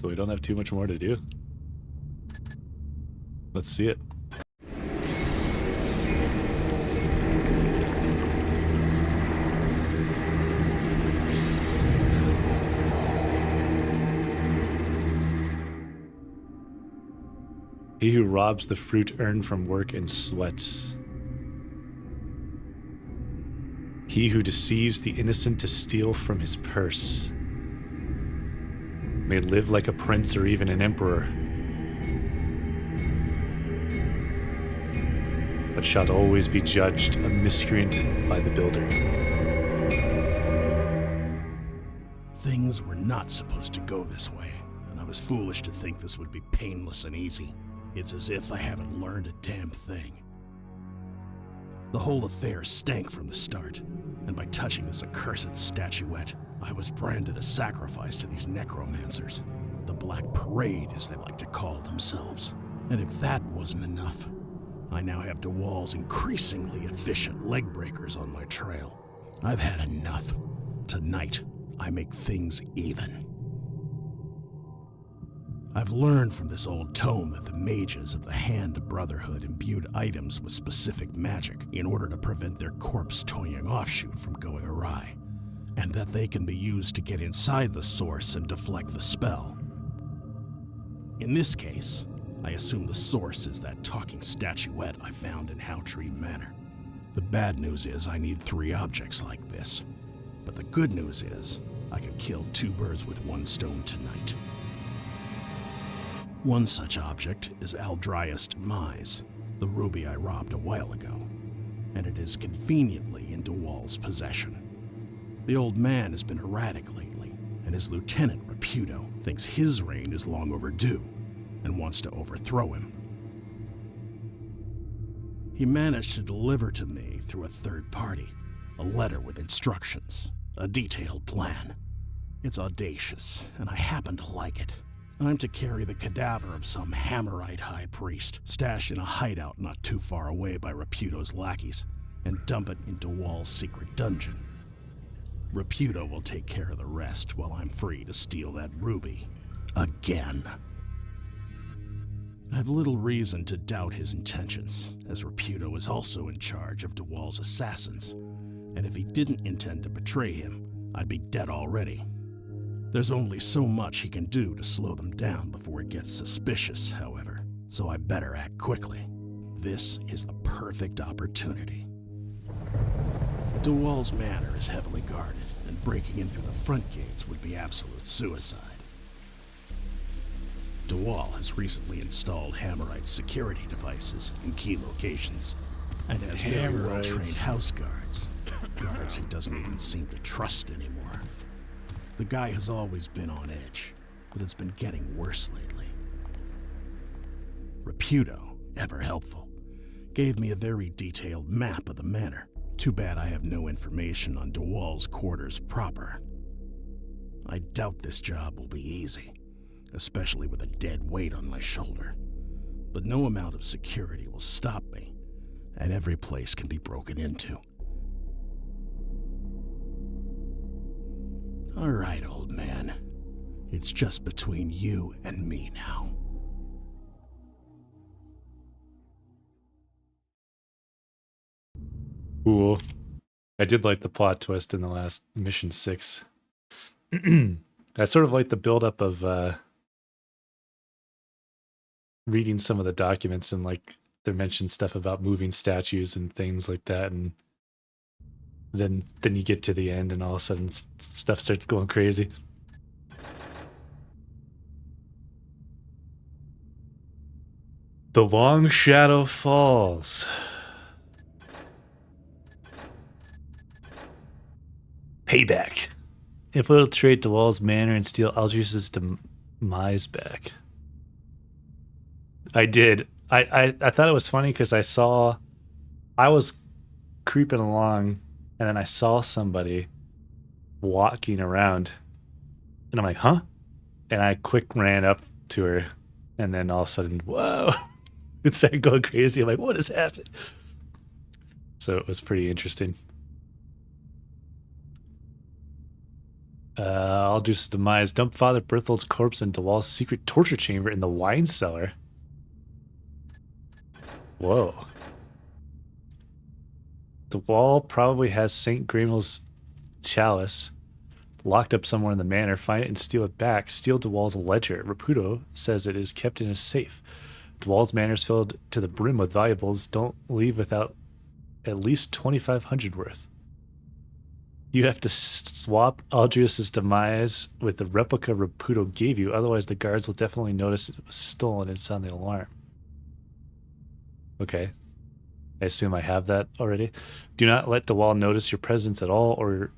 So we don't have too much more to do. Let's see it. He who robs the fruit earned from work and sweat. He who deceives the innocent to steal from his purse may live like a prince or even an emperor, but shall always be judged a miscreant by the builder. Things were not supposed to go this way, and I was foolish to think this would be painless and easy. It's as if I haven't learned a damn thing. The whole affair stank from the start, and by touching this accursed statuette, I was branded a sacrifice to these necromancers, the Black Parade as they like to call themselves. And if that wasn't enough, I now have DeWall's increasingly efficient leg breakers on my trail. I've had enough. Tonight, I make things even. I've learned from this old tome that the mages of the Hand Brotherhood imbued items with specific magic in order to prevent their corpse-toying offshoot from going awry, and that they can be used to get inside the source and deflect the spell. In this case, I assume the source is that talking statuette I found in Howtree Manor. The bad news is I need 3 objects like this, but the good news is I can kill 2 birds with 1 stone tonight. One such object is Aldrias Demise, the ruby I robbed a while ago, and it is conveniently in DeWall's possession. The old man has been erratic lately, and his lieutenant, Raputo, thinks his reign is long overdue and wants to overthrow him. He managed to deliver to me through a third party a letter with instructions, a detailed plan. It's audacious, and I happen to like it. I'm to carry the cadaver of some Hammerite high priest, stashed in a hideout not too far away by Raputo's lackeys, and dump it into Wall's secret dungeon. Raputo will take care of the rest while I'm free to steal that ruby. Again. I've little reason to doubt his intentions, as Raputo is also in charge of DeWall's assassins, and if he didn't intend to betray him, I'd be dead already. There's only so much he can do to slow them down before it gets suspicious, however, so I better act quickly. This is the perfect opportunity. DeWall's manor is heavily guarded, and breaking in through the front gates would be absolute suicide. DeWall has recently installed Hammerite security devices in key locations, and has very well-trained house guards. Guards he doesn't even seem to trust anymore. The guy has always been on edge, but it's been getting worse lately. Raputo, ever helpful, gave me a very detailed map of the manor. Too bad I have no information on DeWall's quarters proper. I doubt this job will be easy, especially with a dead weight on my shoulder. But no amount of security will stop me, and every place can be broken into. All right, old man. It's just between you and me now. Cool. I did like the plot twist in the last mission 6. I sort of like the buildup of reading some of the documents, and like they mentioned stuff about moving statues and things like that, and then you get to the end and all of a sudden stuff starts going crazy. The long shadow falls. Payback. Infiltrate DeWall's manor and steal Aldrias' Demise back. I did. I thought it was funny because I was creeping along, and then I saw somebody walking around, and I'm like, huh? And I quick ran up to her, and then all of a sudden, whoa, it started going crazy. I'm like, what has happened? So it was pretty interesting. Aldrich's demise. Dump Father Berthold's corpse in DeWall's secret torture chamber in the wine cellar. Whoa. DeWall probably has St. Gramel's chalice locked up somewhere in the manor. Find it and steal it back. Steal DeWall's ledger. Raputo says it is kept in his safe. DeWall's manor is filled to the brim with valuables. Don't leave without at least 2,500 worth. You have to swap Aldrius's demise with the replica Raputo gave you, otherwise the guards will definitely notice it was stolen and sound the alarm. Okay. I assume I have that already. Do not let DeWall notice your presence at all, or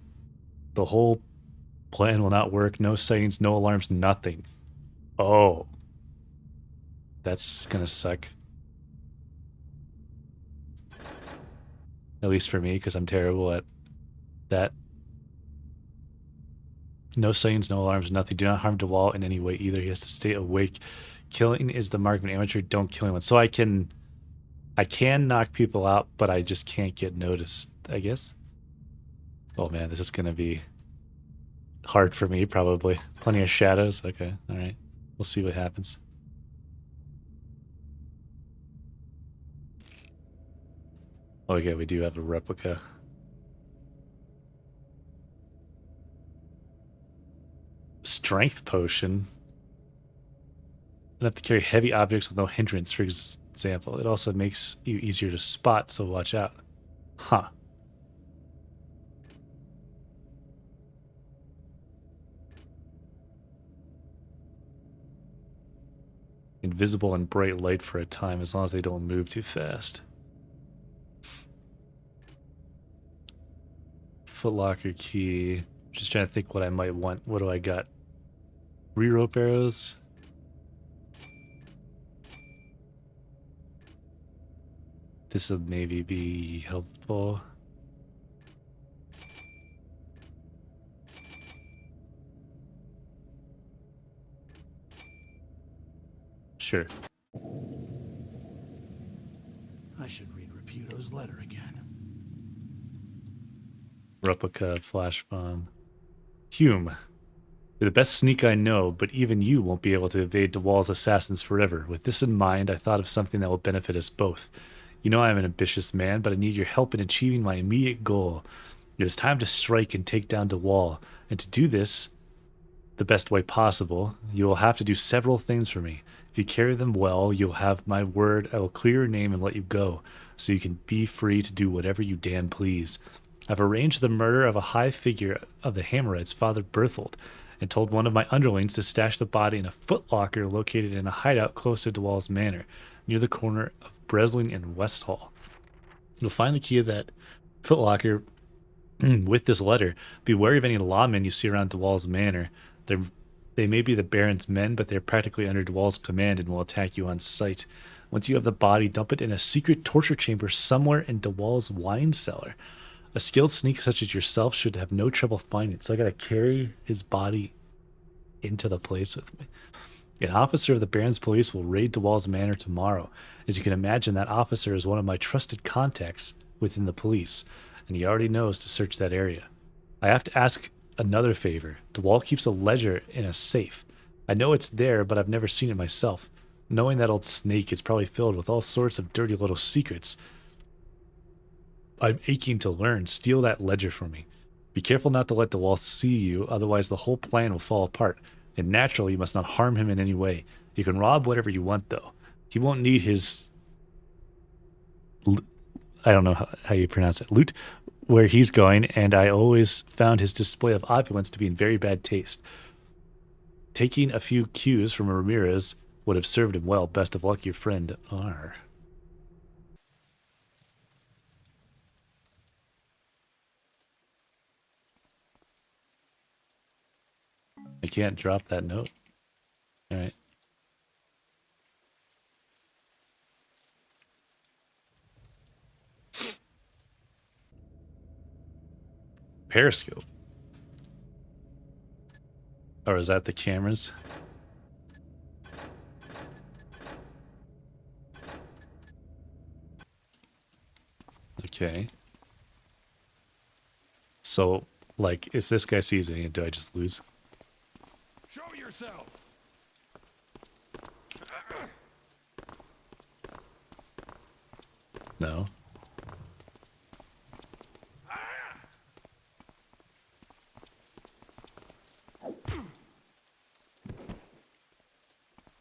the whole plan will not work. No sightings, no alarms, nothing. Oh. That's gonna suck. At least for me, because I'm terrible at that. No signs, no alarms, nothing. Do not harm DeWall in any way either. He has to stay awake. Killing is the mark of an amateur. Don't kill anyone. So I can knock people out, but I just can't get noticed, I guess. Oh man, this is gonna be hard for me, probably. Plenty of shadows. Okay, alright. We'll see what happens. Okay, we do have a replica. Strength potion. I have to carry heavy objects with no hindrance, for example. It also makes you easier to spot, so watch out. Huh. Invisible in bright light for a time, as long as they don't move too fast. Footlocker key. Just trying to think what I might want. What do I got? Re-rope arrows. This will maybe be helpful. Sure. I should read Raputo's letter again. Replica flash bomb. Hume. You're the best sneak I know, but even you won't be able to evade DeWall's assassins forever. With this in mind, I thought of something that will benefit us both. You know I am an ambitious man, but I need your help in achieving my immediate goal. It is time to strike and take down DeWall, and to do this the best way possible, you will have to do several things for me. If you carry them well, you'll have my word. I will clear your name and let you go, so you can be free to do whatever you damn please. I've arranged the murder of a high figure of the Hammerites, Father Berthold, and told one of my underlings to stash the body in a footlocker located in a hideout close to DeWall's manor, near the corner of Bresling and Westhall. You'll find the key of that footlocker with this letter. Be wary of any lawmen you see around DeWall's manor. They may be the Baron's men, but they're practically under DeWall's command and will attack you on sight. Once you have the body, dump it in a secret torture chamber somewhere in DeWall's wine cellar. A skilled sneak such as yourself should have no trouble finding it, so I gotta carry his body into the place with me. An officer of the Baron's police will raid DeWall's manor tomorrow. As you can imagine, that officer is one of my trusted contacts within the police, and he already knows to search that area. I have to ask another favor. DeWall keeps a ledger in a safe. I know it's there, but I've never seen it myself. Knowing that old snake, it's probably filled with all sorts of dirty little secrets. I'm aching to learn. Steal that ledger from me. Be careful not to let DeWall see you, otherwise the whole plan will fall apart. And naturally, you must not harm him in any way. You can rob whatever you want, though. He won't need his... I don't know how you pronounce it. Loot where he's going, and I always found his display of opulence to be in very bad taste. Taking a few cues from Ramirez would have served him well. Best of luck, your friend R. I can't drop that note. All right. Periscope. Or is that the cameras? Okay. So Like, if this guy sees me, do I just lose? Show yourself. No.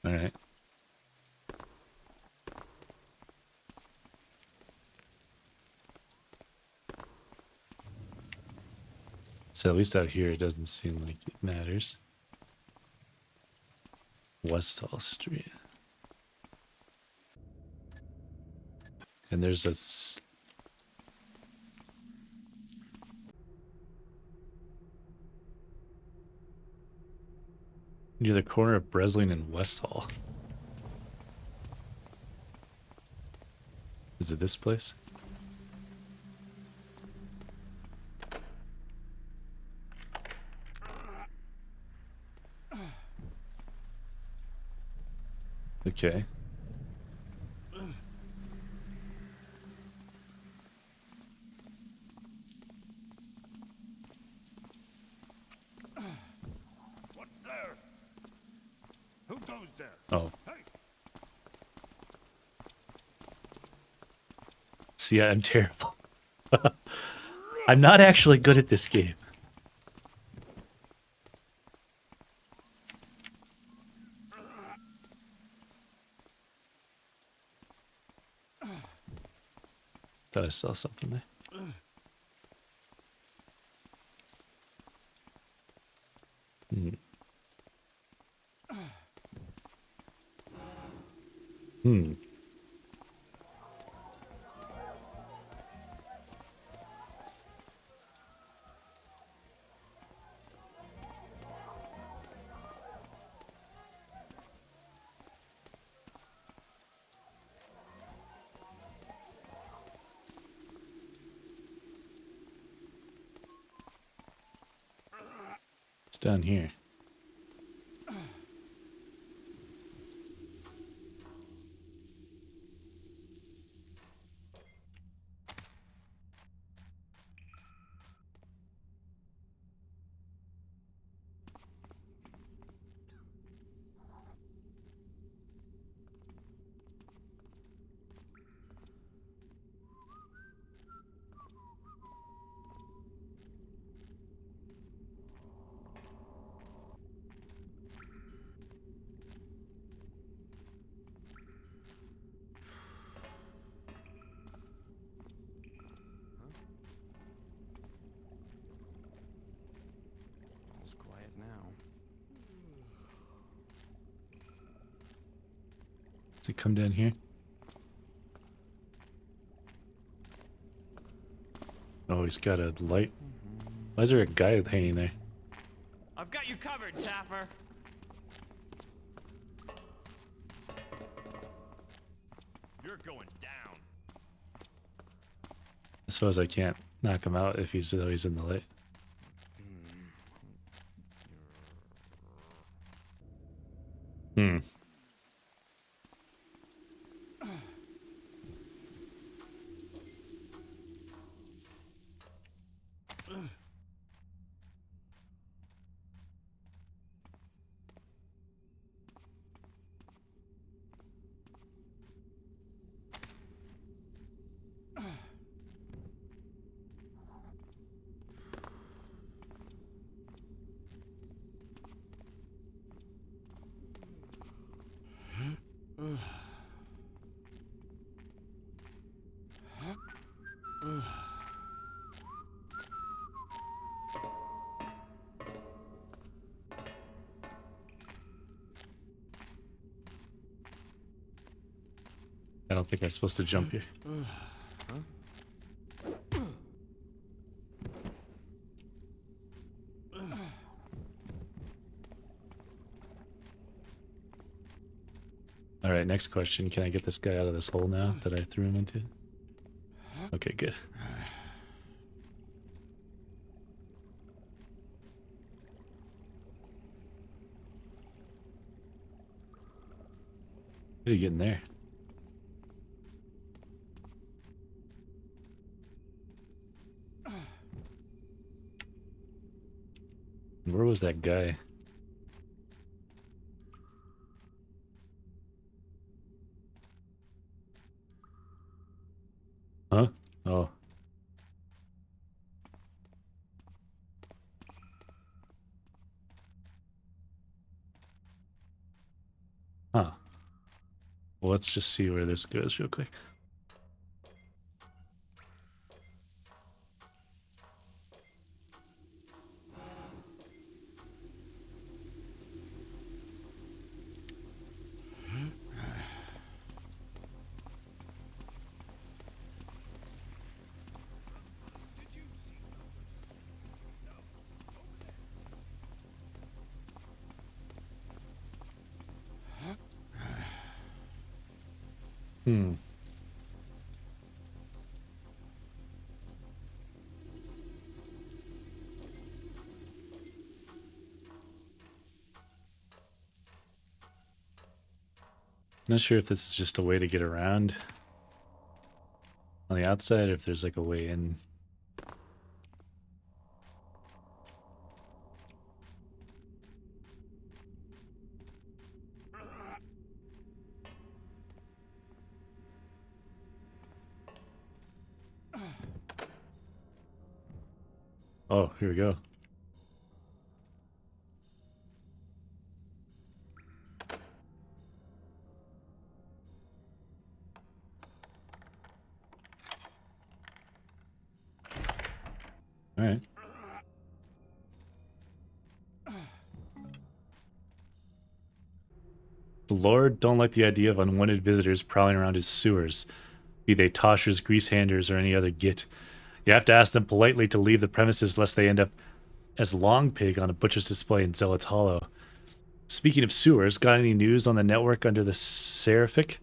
All right. So at least out here, it doesn't seem like it matters. Westall Street. And there's a... near the corner of Breslin and Westall. Is it this place? Okay. What there? Who goes there? Oh. Hey. See, I'm terrible. I'm not actually good at this game. Thought I saw something there. Hmm. Hmm. It's down here. It's quiet now. Does it come down here? Oh, he's got a light. Why is there a guy hanging there? I've got you covered, Tapper. You're going down. I suppose I can't knock him out if he's always in the light. Hmm. I don't think I'm supposed to jump here. Alright, next question. Can I get this guy out of this hole now that I threw him into? Okay, good. How are you getting there? was that guy? Huh? Oh. Huh. Well, let's just see where this goes real quick. Hmm. Not sure if this is just a way to get around on the outside, or if there's like a way in. Oh, here we go. All right. The Lord don't like the idea of unwanted visitors prowling around his sewers, be they toshers, greasehanders, or any other git. You have to ask them politely to leave the premises lest they end up as Long Pig on a butcher's display in Zealot's Hollow. Speaking of sewers, got any news on the network under the Seraphic?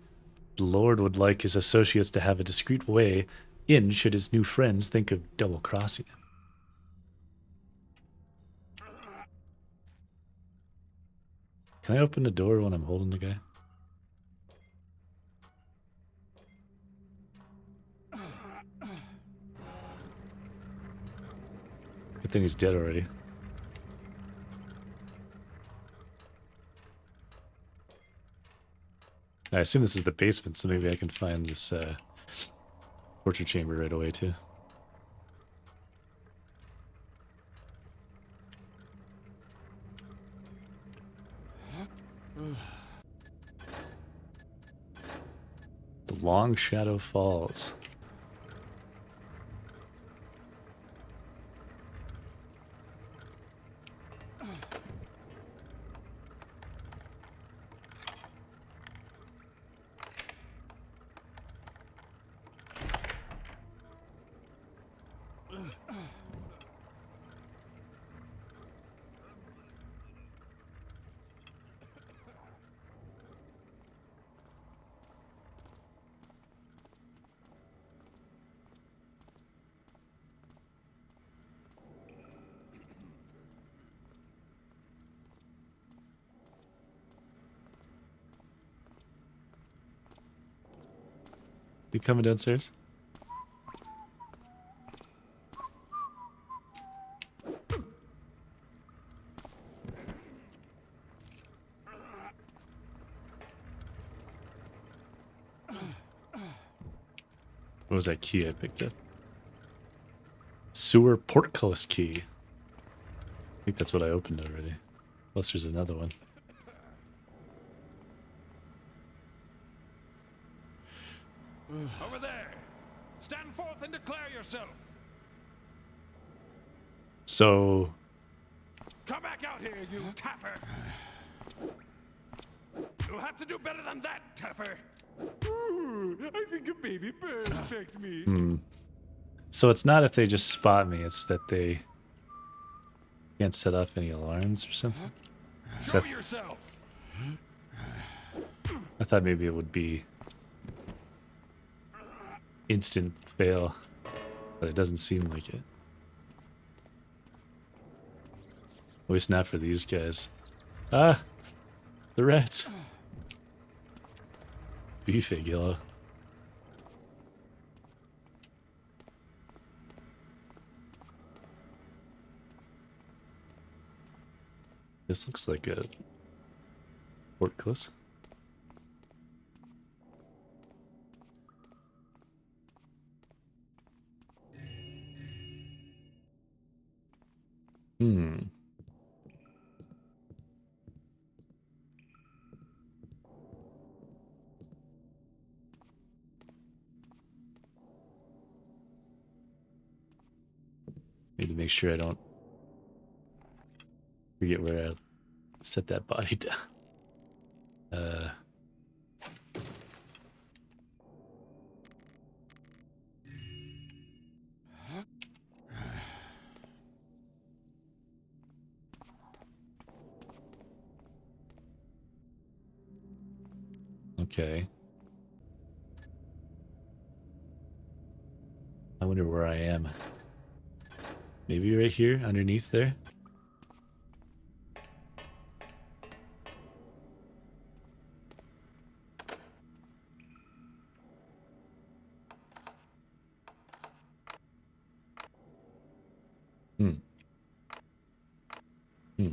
The Lord would like his associates to have a discreet way in should his new friends think of double-crossing him. Can I open the door when I'm holding the guy? Good thing he's dead already. I assume this is the basement, so maybe I can find this torture chamber right away too. The Long Shadow Falls. You coming downstairs? What was that key I picked up? Sewer portcullis key. I think that's what I opened already. Unless there's another one. Over there! Stand forth and declare yourself! So, Come back out here, you Taffer! You'll have to do better than that, Taffer! Ooh, I think a baby bird attacked me. so it's not if they just spot me, it's that they can't set off any alarms or something? Show yourself! I thought maybe it would be instant fail, but it doesn't seem like it. At least not for these guys. Ah! The rats! Beefy yellow. This looks like a portcullis. Hmm. Need to make sure I don't forget where I set that body down. Okay. I wonder where I am. Maybe right here, underneath there? Hmm. Hmm.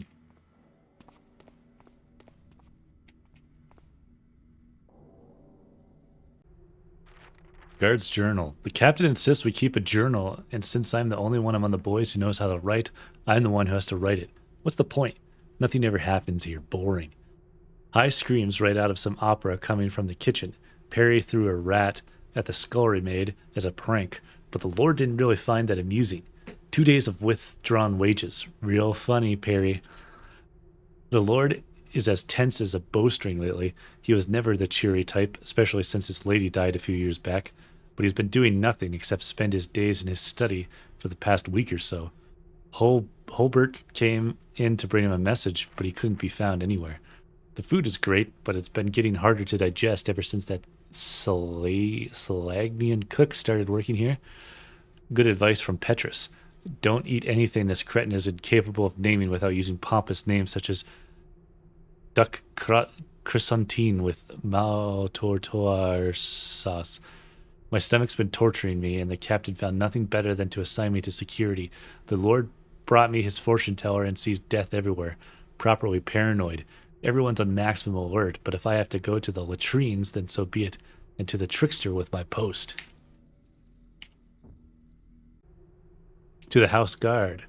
Guard's journal. The captain insists we keep a journal, and since I'm the only one among the boys who knows how to write, I'm the one who has to write it. What's the point? Nothing ever happens here. Boring. High screams right out of some opera coming from the kitchen. Perry threw a rat at the scullery maid as a prank, but the Lord didn't really find that amusing. 2 days of withdrawn wages. Real funny, Perry. The Lord is as tense as a bowstring lately. He was never the cheery type, especially since his lady died a few years back. But he's been doing nothing except spend his days in his study for the past week or so. Holbert came in to bring him a message, but he couldn't be found anywhere. The food is great, but it's been getting harder to digest ever since that Salagnian cook started working here. Good advice from Petrus. Don't eat anything this cretin is incapable of naming without using pompous names such as duck chrysantine with Mautortoir sauce. My stomach's been torturing me, and the captain found nothing better than to assign me to security. The Lord brought me his fortune teller and sees death everywhere. Properly paranoid. Everyone's on maximum alert, but if I have to go to the latrines, then so be it, and to the trickster with my post. To the house guard.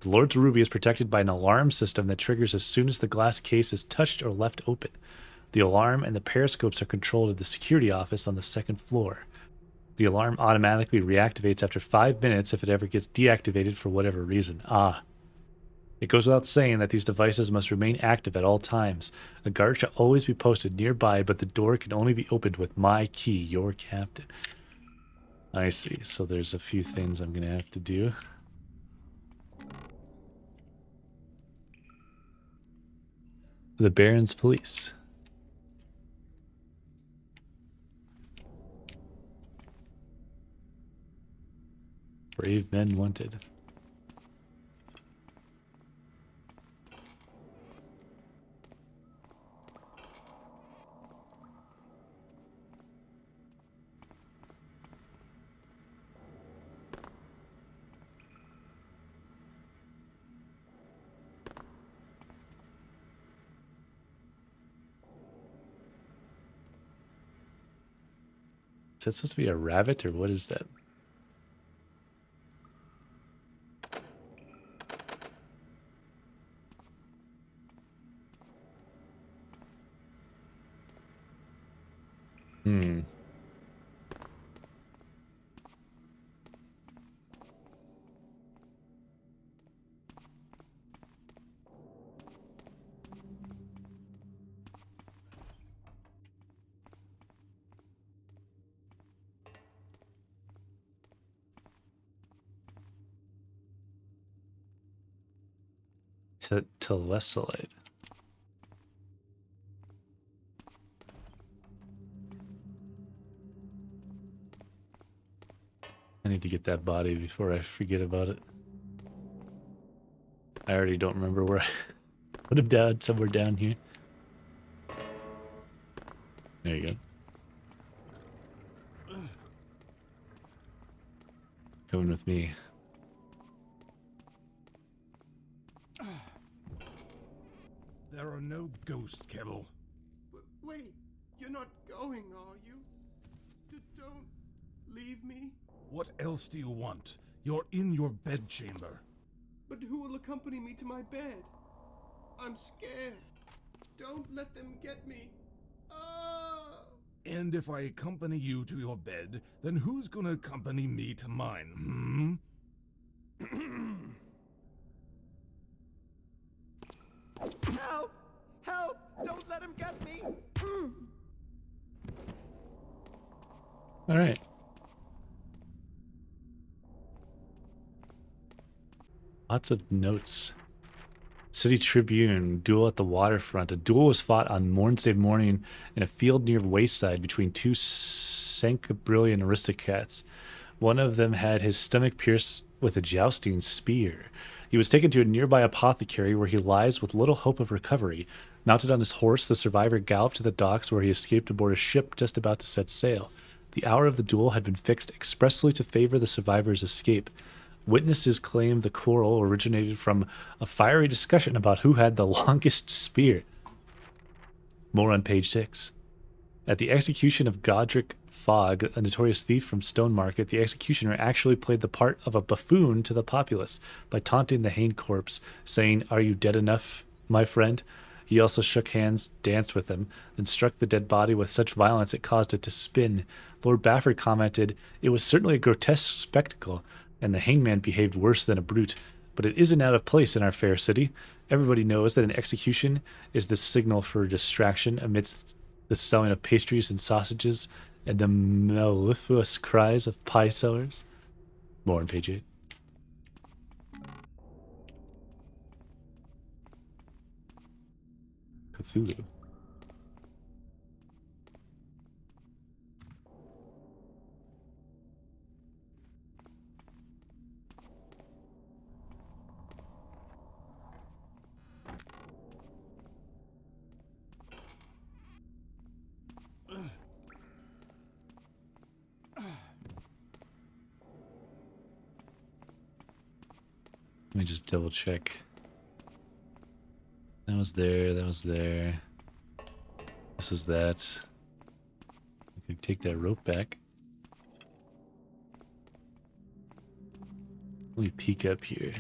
The Lord's ruby is protected by an alarm system that triggers as soon as the glass case is touched or left open. The alarm and the periscopes are controlled at the security office on the second floor. The alarm automatically reactivates after 5 minutes if it ever gets deactivated for whatever reason. It goes without saying that these devices must remain active at all times. A guard shall always be posted nearby, but the door can only be opened with my key, your captain. I see. So there's a few things I'm going to have to do. The Baron's police. Brave men wanted. Is that supposed to be a rabbit, or what is that? Hmm. Telesolite. I need to get that body before I forget about it. I already don't remember where I put him down, somewhere down here. There you go. Coming with me. There are no ghosts, Kettle. Wait, you're not going, are you? Don't leave me. What else do you want? You're in your bedchamber. But who will accompany me to my bed? I'm scared. Don't let them get me. Ah! And if I accompany you to your bed, then who's gonna accompany me to mine, Help! Help! Don't let him get me! All right. Lots of notes. City Tribune, duel at the waterfront. A duel was fought on Mornsday morning in a field near Wayside between two Sankabrillion aristocrats. One of them had his stomach pierced with a jousting spear. He was taken to a nearby apothecary where he lies with little hope of recovery. Mounted on his horse, the survivor galloped to the docks where he escaped aboard a ship just about to set sail. The hour of the duel had been fixed expressly to favor the survivor's escape. Witnesses claim the quarrel originated from a fiery discussion about who had the longest spear. More on page 6. At the execution of Godric Fogg, a notorious thief from Stone Market, the executioner actually played the part of a buffoon to the populace by taunting the hanged corpse, saying, "Are you dead enough, my friend?" He also shook hands, danced with him, then struck the dead body with such violence it caused it to spin. Lord Bafford commented, "It was certainly a grotesque spectacle, and the hangman behaved worse than a brute, but it isn't out of place in our fair city. Everybody knows that an execution is the signal for distraction amidst the selling of pastries and sausages and the mellifluous cries of pie sellers." More on page 8. Cthulhu. Let me just double check. That was there, that was there. This was that. I could take that rope back. Let me peek up here.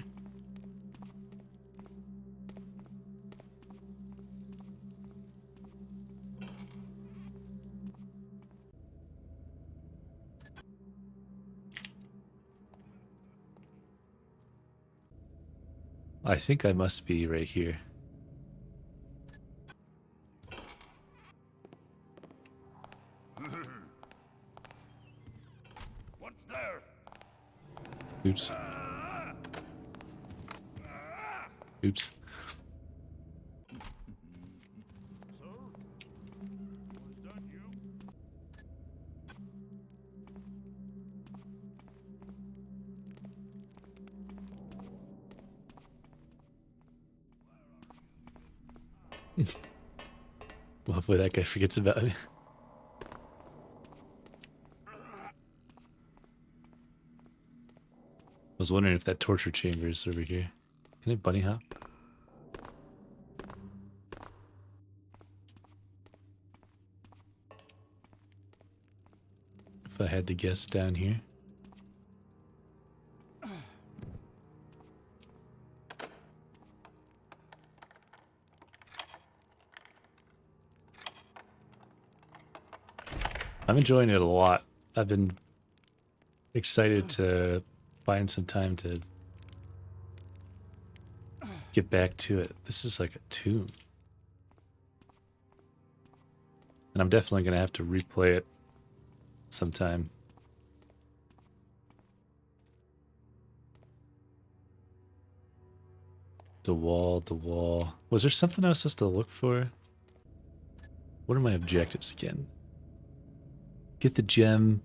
I think I must be right here. What's there? Oops. Oops. Sir? Was that you? Well, hopefully that guy forgets about me. I was wondering if that torture chamber is over here. Can I bunny hop? If I had to guess down here. I'm enjoying it a lot. I've been excited to find some time to get back to it. This is like a tomb. And I'm definitely going to have to replay it sometime. The wall. Was there something I was supposed to look for? What are my objectives again? Get the gem,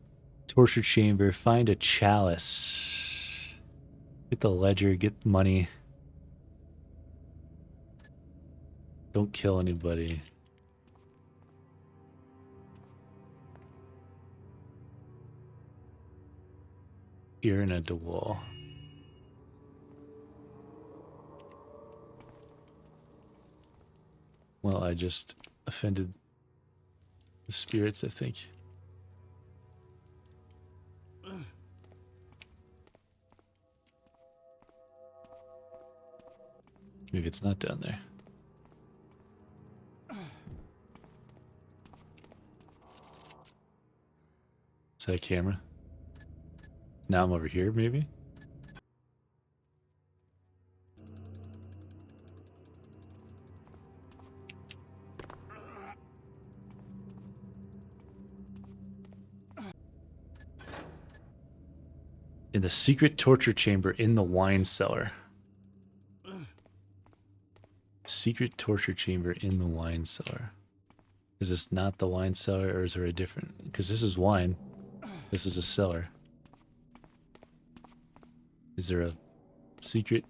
torture chamber, find a chalice. Get the ledger, get money. Don't kill anybody. Urine at the wall. Well, I just offended the spirits, I think. Maybe it's not down there. Is that a camera? Now I'm over here, maybe? In the secret torture chamber in the wine cellar. Secret torture chamber in the wine cellar. Is this not the wine cellar, or is there a different? Because this is wine. This is a cellar. Is there a secret?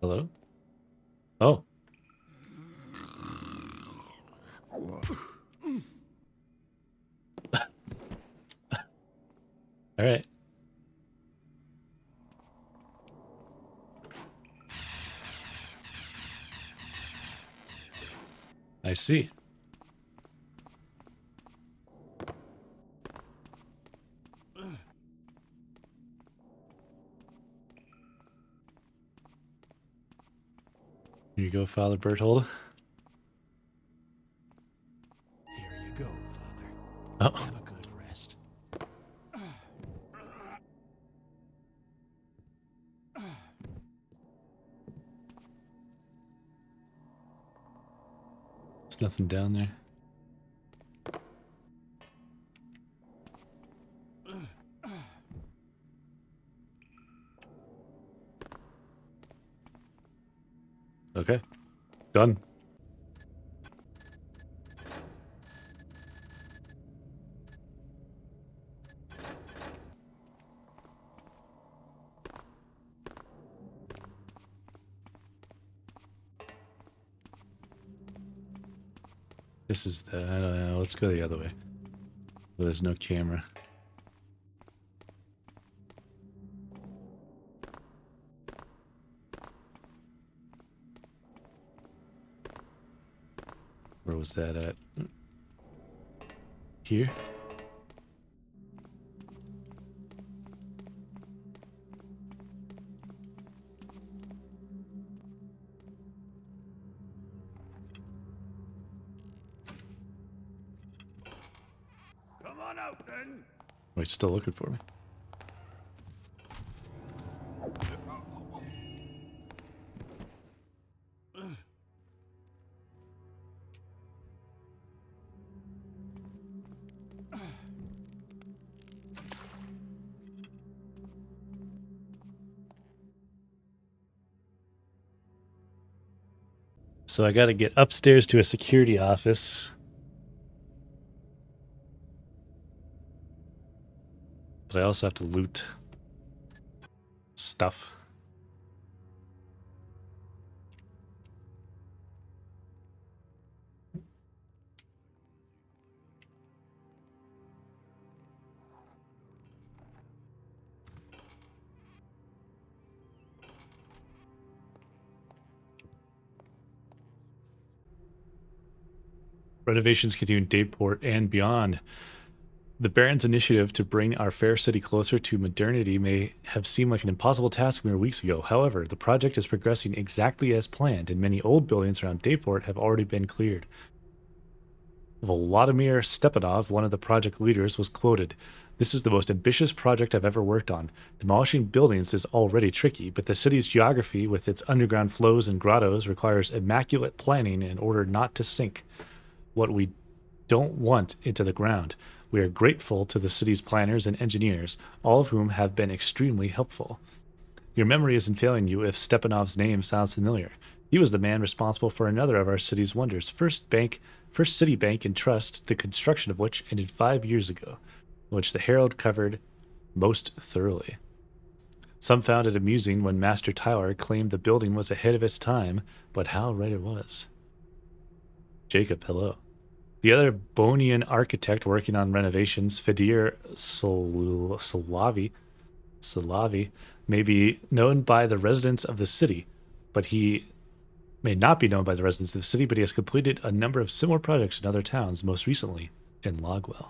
Hello? Oh. All right. I see. Here you go, Father Berthold. Here you go, Father. Oh. Have a good rest. There's nothing down there. Okay. Done. This is the, I don't know, let's go the other way. Well, there's no camera. Where was that at? Here? Come on out then. Oh, he's still looking for me. So I got to get upstairs to a security office. But I also have to loot stuff. Renovations continue in Daveport and beyond. The Baron's initiative to bring our fair city closer to modernity may have seemed like an impossible task mere weeks ago. However, the project is progressing exactly as planned, and many old buildings around Daveport have already been cleared. Volodymyr Stepanov, one of the project leaders, was quoted, "This is the most ambitious project I've ever worked on. Demolishing buildings is already tricky, but the city's geography with its underground flows and grottos requires immaculate planning in order not to sink what we don't want into the ground. We are grateful to the city's planners and engineers, all of whom have been extremely helpful. Your memory isn't failing you if Stepanov's name sounds familiar. He was the man responsible for another of our city's wonders, First City Bank and Trust, the construction of which ended 5 years ago, which the Herald covered most thoroughly. Some found it amusing when Master Tyler claimed the building was ahead of its time, but how right it was. Jacob, hello. The other Bonian architect working on renovations, Fedir Solavi, may be known by the residents of the city, but he may not be known by the residents of the city, but he has completed a number of similar projects in other towns, most recently in Logwell.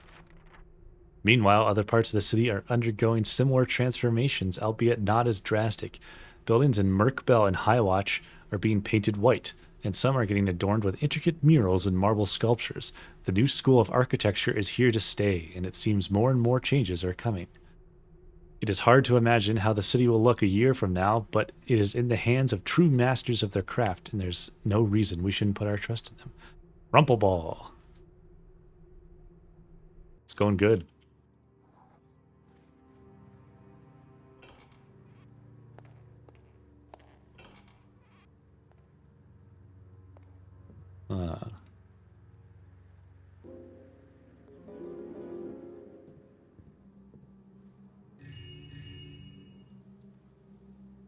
Meanwhile, other parts of the city are undergoing similar transformations, albeit not as drastic. Buildings in Merkbell and Highwatch are being painted white, and some are getting adorned with intricate murals and marble sculptures. The new school of architecture is here to stay, and it seems more and more changes are coming. It is hard to imagine how the city will look a year from now, but it is in the hands of true masters of their craft, and there's no reason we shouldn't put our trust in them. Rumpleball. It's going good.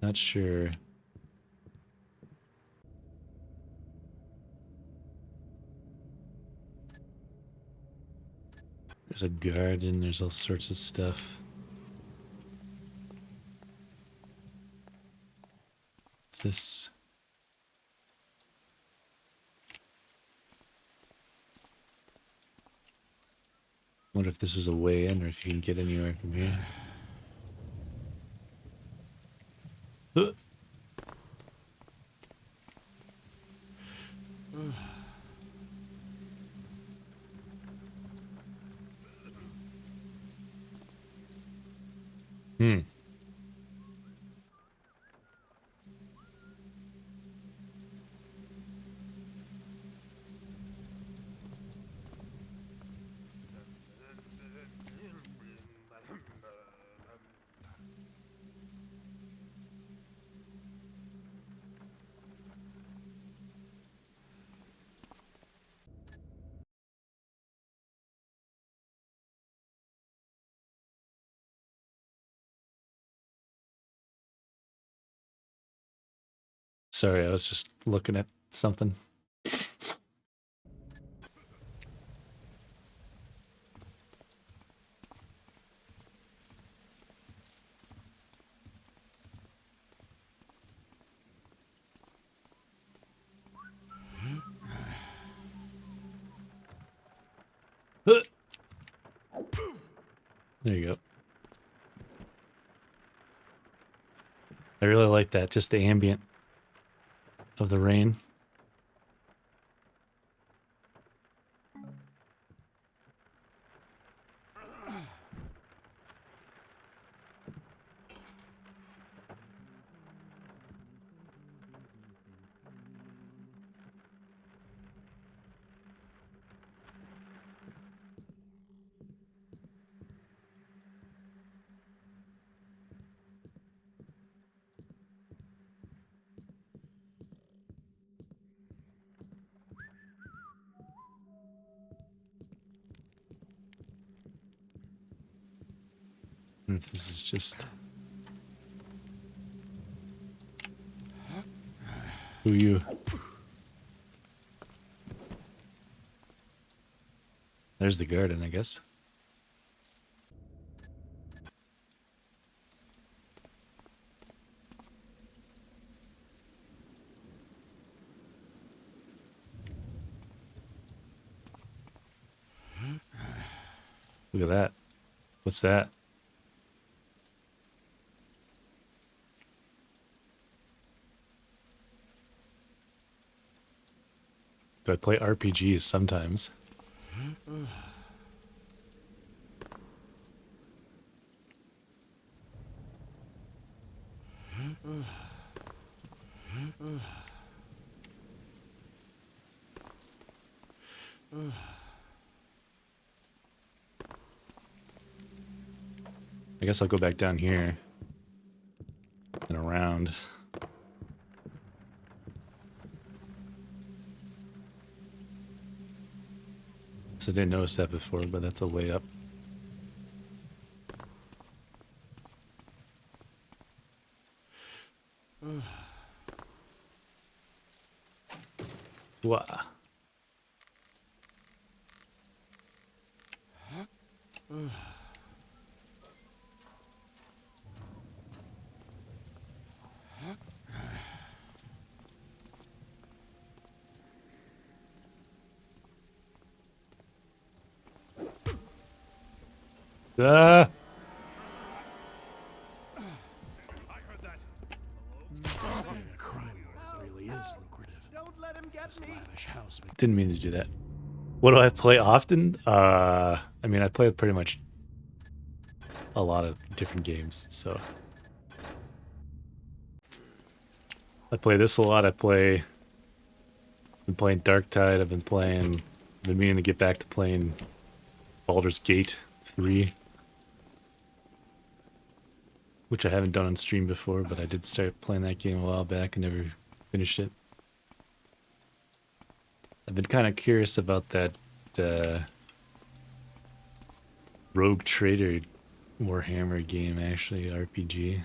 Not sure. There's a garden, there's all sorts of stuff. What's this? Wonder if this is a way in or if you can get anywhere from here. Hmm. Sorry, I was just looking at something. There you go. I really like that, just the ambient of the rain. I wonder if this is just... Who you? There's the garden, I guess. Look at that. What's that? Do I play RPGs sometimes? I guess I'll go back down here and around. So I didn't notice that before, but that's a way up. Wow. Ah! I heard that. Being a crime lord really is lucrative. Don't let him get This me. lavish house makes Didn't mean to do that. What do I play often? I mean, I play pretty much a lot of different games, so. I play this a lot. Been playing Darktide. I've been meaning to get back to playing Baldur's Gate 3. Which I haven't done on stream before, but I did start playing that game a while back and never finished it. I've been kind of curious about that Rogue Trader Warhammer game, actually, RPG.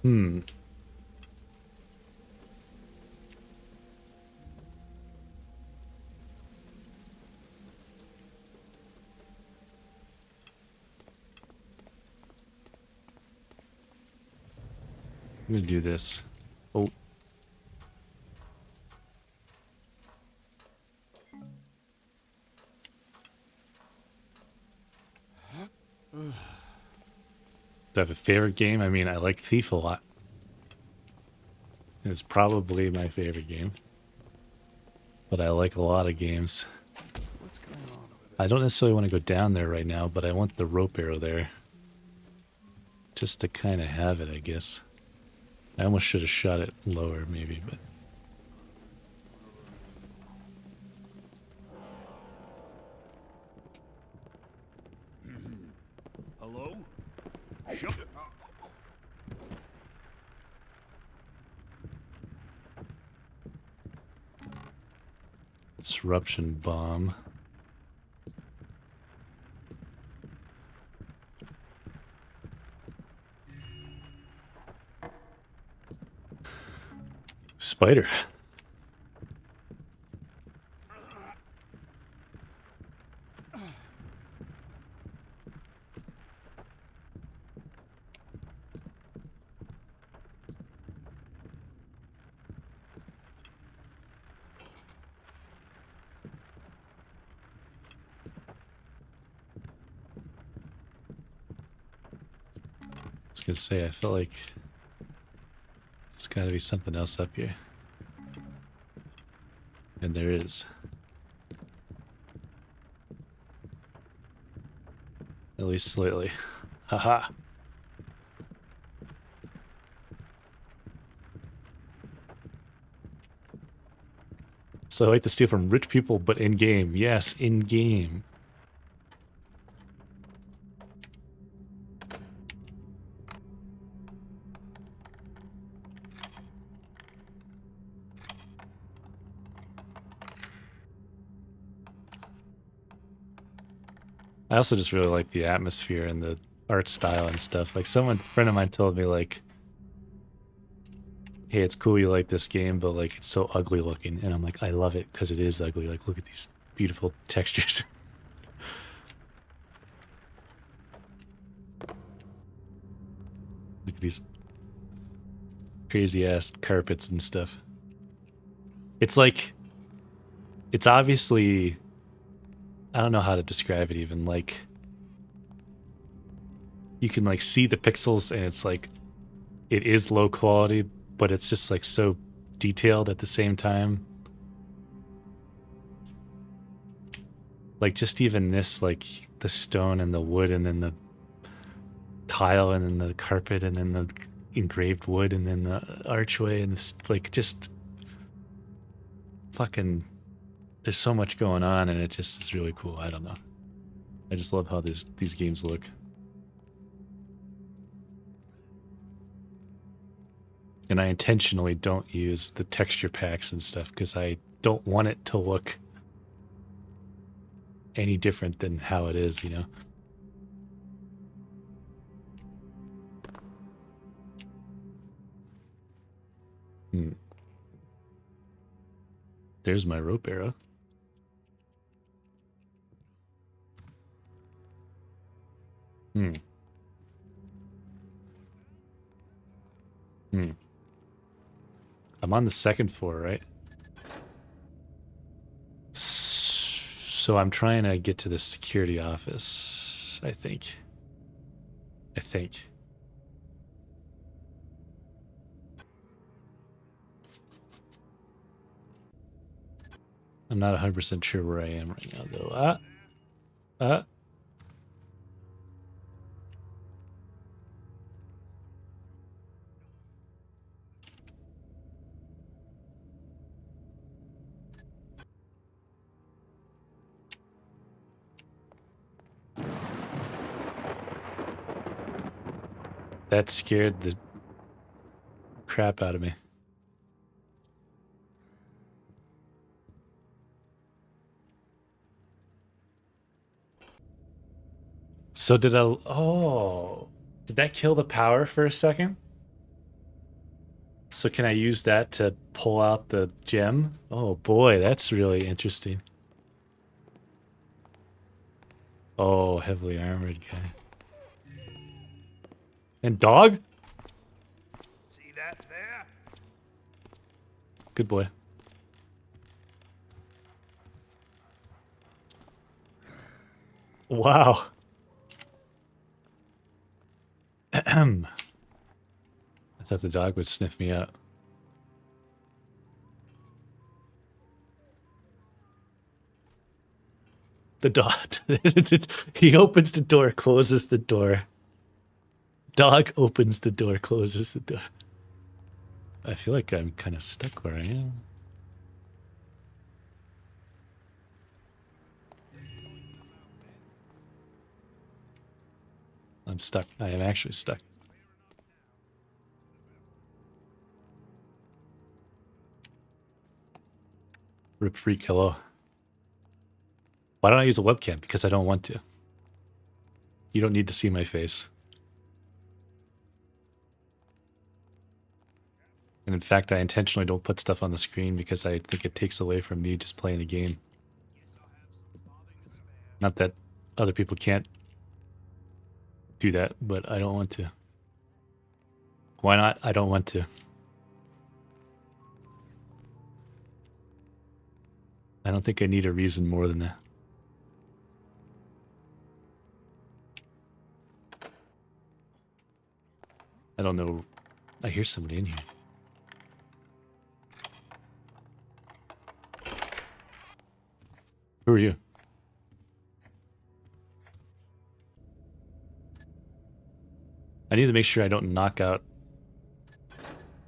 Hmm. I'm gonna do this. Oh. Do I have a favorite game? I mean, I like Thief a lot. It's probably my favorite game. But I like a lot of games. What's going on over there? I don't necessarily want to go down there right now, but I want the rope arrow there. Just to kind of have it, I guess. I almost should have shot it lower, maybe, but... Hello? Shut it. Disruption bomb. Spider. I was gonna say, I feel like there's gotta be something else up here. And there is. At least slightly. Haha. So I like to steal from rich people, but in game. Yes, in game. I also just really like the atmosphere and the art style and stuff. Like a friend of mine told me like, hey, it's cool you like this game, but like it's so ugly looking. And I'm like, I love it because it is ugly. Like look at these beautiful textures. Look at these crazy ass carpets and stuff. It's like, it's obviously, I don't know how to describe it even, like, you can like see the pixels and it's like, it is low quality, but it's just like so detailed at the same time. Like just even this, like the stone and the wood and then the tile and then the carpet and then the engraved wood and then the archway and this, like just fucking there's so much going on, and it just is really cool. I don't know. I just love how these games look. And I intentionally don't use the texture packs and stuff because I don't want it to look any different than how it is, you know? There's my rope arrow. I'm on the second floor, right? So I'm trying to get to the security office, I think. I'm not 100% sure where I am right now, though. That scared the crap out of me. So did did that kill the power for a second? So can I use that to pull out the gem? Oh boy, that's really interesting. Oh, heavily armored guy. And dog? See that there? Good boy. Wow. I thought the dog would sniff me out. The dog. He opens the door, closes the door. Dog opens the door, closes the door. I feel like I'm kind of stuck where I am. I'm stuck. I am actually stuck. Rip Freak, hello. Why don't I use a webcam? Because I don't want to. You don't need to see my face. And in fact, I intentionally don't put stuff on the screen because I think it takes away from me just playing the game. Not that other people can't do that, but I don't want to. Why not? I don't want to. I don't think I need a reason more than that. I don't know. I hear somebody in here. Who are you? I need to make sure I don't knock out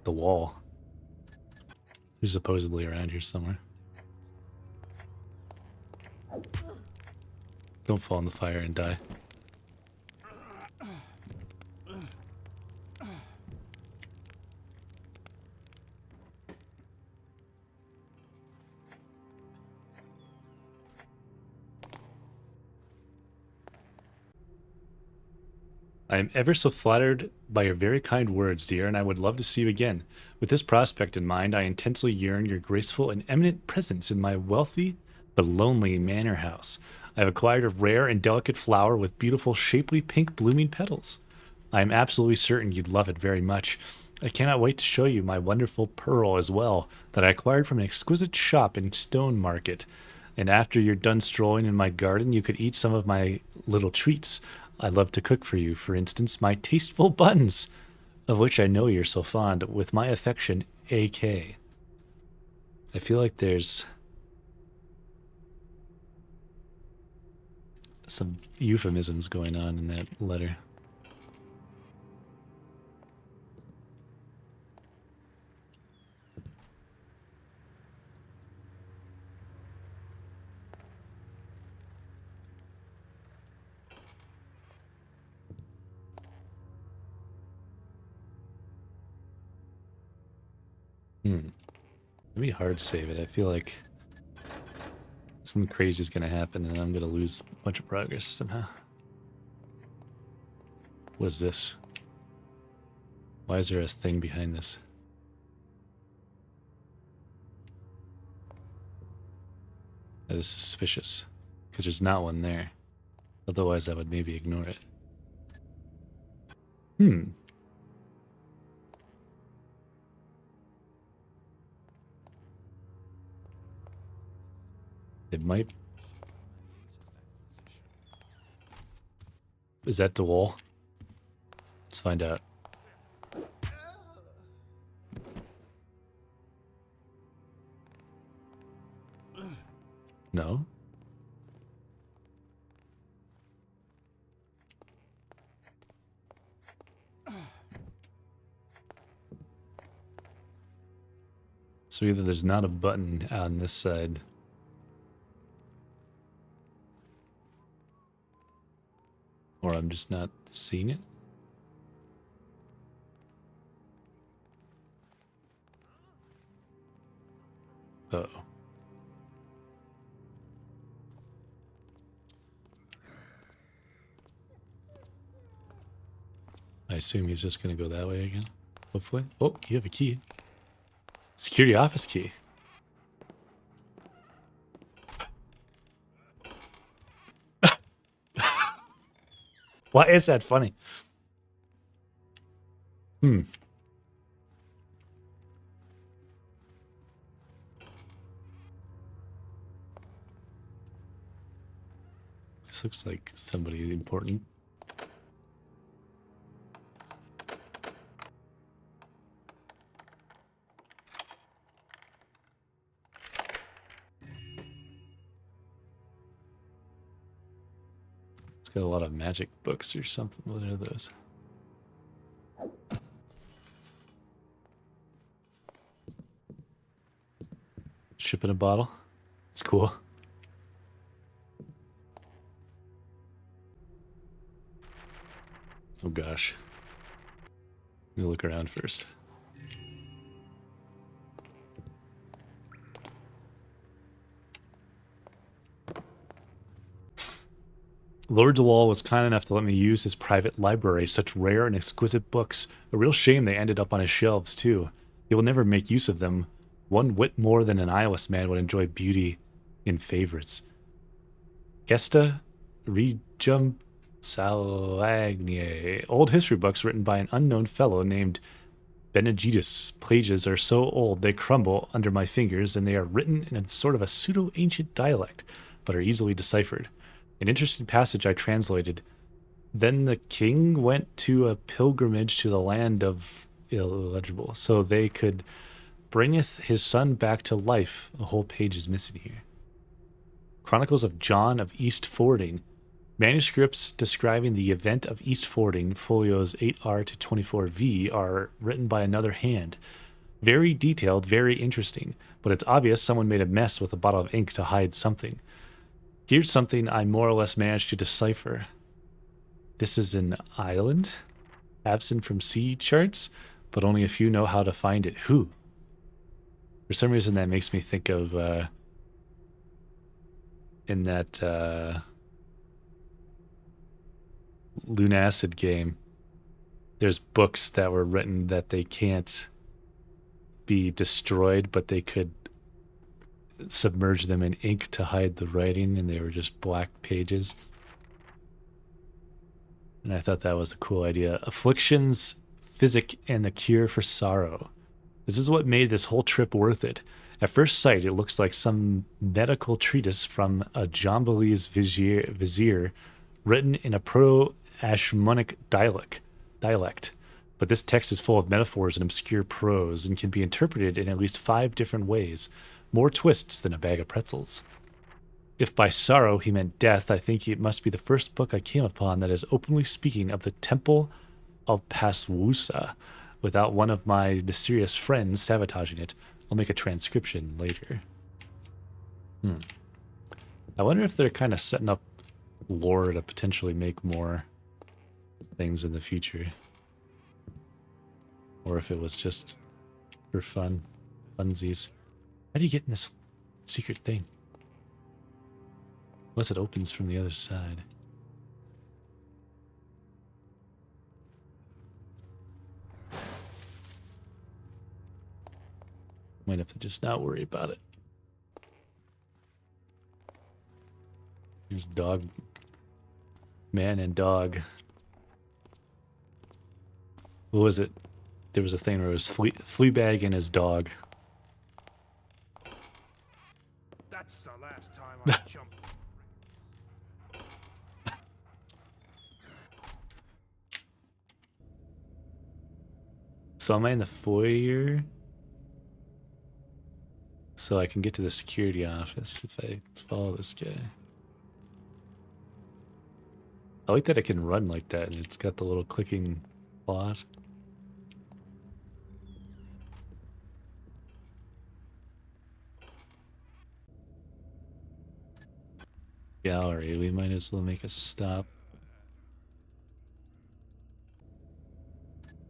the wall. Who's supposedly around here somewhere? Don't fall in the fire and die. I am ever so flattered by your very kind words, dear, and I would love to see you again. With this prospect in mind, I intensely yearn your graceful and eminent presence in my wealthy but lonely manor house. I have acquired a rare and delicate flower with beautiful, shapely, pink blooming petals. I am absolutely certain you'd love it very much. I cannot wait to show you my wonderful pearl as well, that I acquired from an exquisite shop in Stone Market. And after you're done strolling in my garden, you could eat some of my little treats. I love to cook for you, for instance, my tasteful buns, of which I know you're so fond. With my affection, A.K. I feel like there's some euphemisms going on in that letter. Let me hard save it. I feel like something crazy is going to happen and I'm going to lose a bunch of progress somehow. What is this? Why is there a thing behind this? That is suspicious, because there's not one there. Otherwise, I would maybe ignore it. It might... Is that the wall? Let's find out. No? So either there's not a button on this side, or I'm just not seeing it. Uh-oh. I assume he's just going to go that way again, hopefully. Oh, you have a key. Security office key. Why is that funny? This looks like somebody important. It's got a lot of magic books or something. What are those? Ship in a bottle. It's cool. Oh gosh. Let me look around first. Lord DeWall was kind enough to let me use his private library, such rare and exquisite books. A real shame they ended up on his shelves, too. He will never make use of them. One whit more than an eyeless man would enjoy beauty in favorites. Gesta Regum Salagnier. Old history books written by an unknown fellow named Benegitus. Pages are so old they crumble under my fingers, and they are written in a sort of a pseudo-ancient dialect, but are easily deciphered. An interesting passage I translated. Then the king went to a pilgrimage to the land of illegible, so they could bringeth his son back to life. A whole page is missing here. Chronicles of John of East Fording. Manuscripts describing the event of East Fording, folios 8R to 24V, are written by another hand. Very detailed, very interesting, but it's obvious someone made a mess with a bottle of ink to hide something. Here's something I more or less managed to decipher. This is an island, absent from sea charts, but only a few know how to find it. Who? For some reason that makes me think of, in that, Lunacid game, there's books that were written that they can't be destroyed, but they could submerge them in ink to hide the writing, and they were just black pages. And I thought that was a cool idea. Afflictions, Physic, and the Cure for Sorrow. This is what made this whole trip worth it. At first sight, it looks like some medical treatise from a Jombalese vizier written in a Proto-Ashmonic dialect. But this text is full of metaphors and obscure prose and can be interpreted in at least 5 different ways. More twists than a bag of pretzels. If by sorrow he meant death, I think it must be the first book I came upon that is openly speaking of the Temple of Paswusa, without one of my mysterious friends sabotaging it. I'll make a transcription later. I wonder if they're kind of setting up lore to potentially make more things in the future. Or if it was just for fun. Funsies. How do you get in this secret thing? Unless it opens from the other side. Might have to just not worry about it. Here's dog. Man and dog. What was it? There was a thing where it was Fleabag and his dog. That's the last time I jumped. So am I in the foyer? So I can get to the security office if I follow this guy. I like that it can run like that and it's got the little clicking claws. Gallery, we might as well make a stop.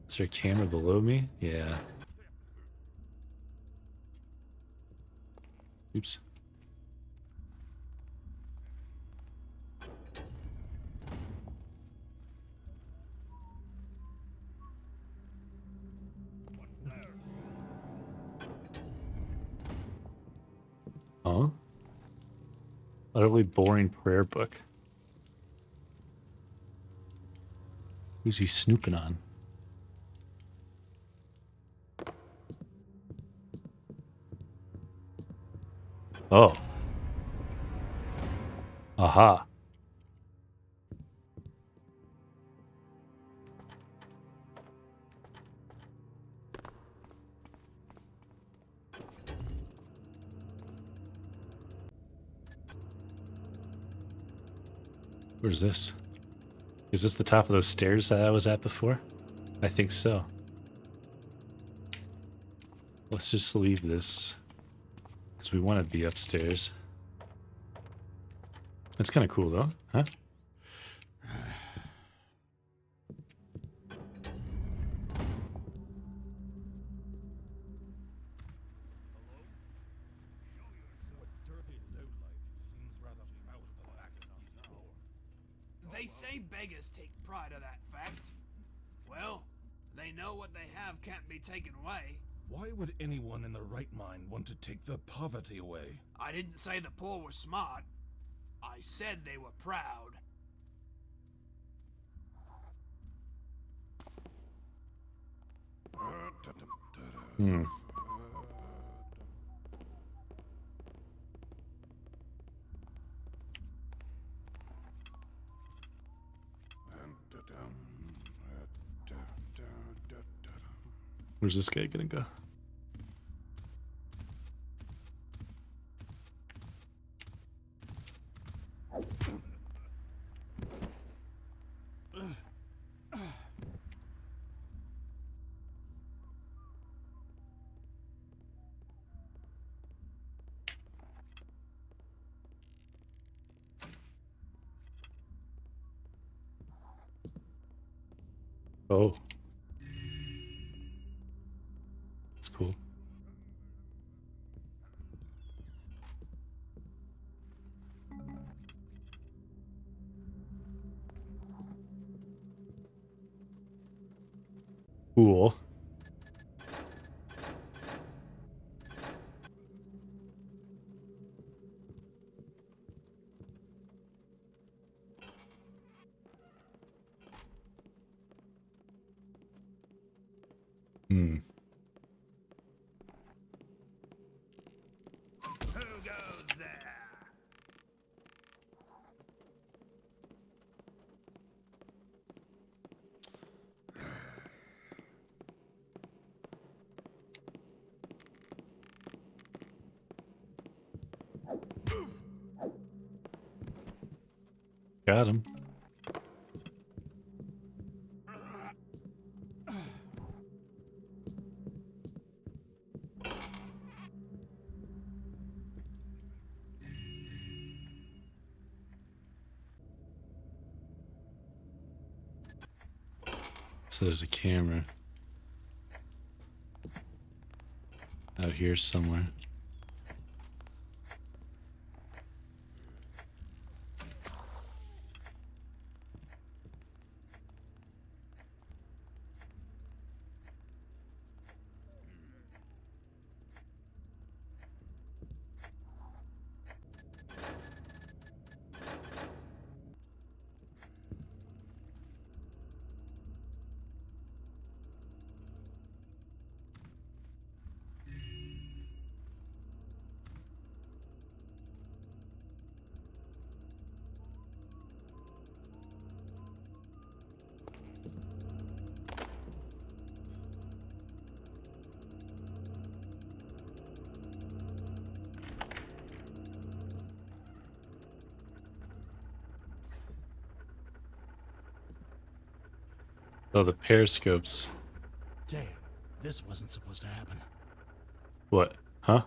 Is there a camera below me? Yeah. Oops. Huh? Utterly boring prayer book. Who's he snooping on? Oh. Aha. Where's this? Is this the top of those stairs that I was at before? I think so. Let's just leave this. Because we want to be upstairs. That's kind of cool though, huh? They say beggars take pride of that fact. Well, they know what they have can't be taken away. Why would anyone in their right mind want to take their poverty away? I didn't say the poor were smart. I said they were proud. Hmm. Where's this guy gonna go? Oh. That's cool. Cool. Hmm. Who goes there? Got him. So there's a camera out here somewhere. Oh, the periscopes. Damn, this wasn't supposed to happen. What? Huh?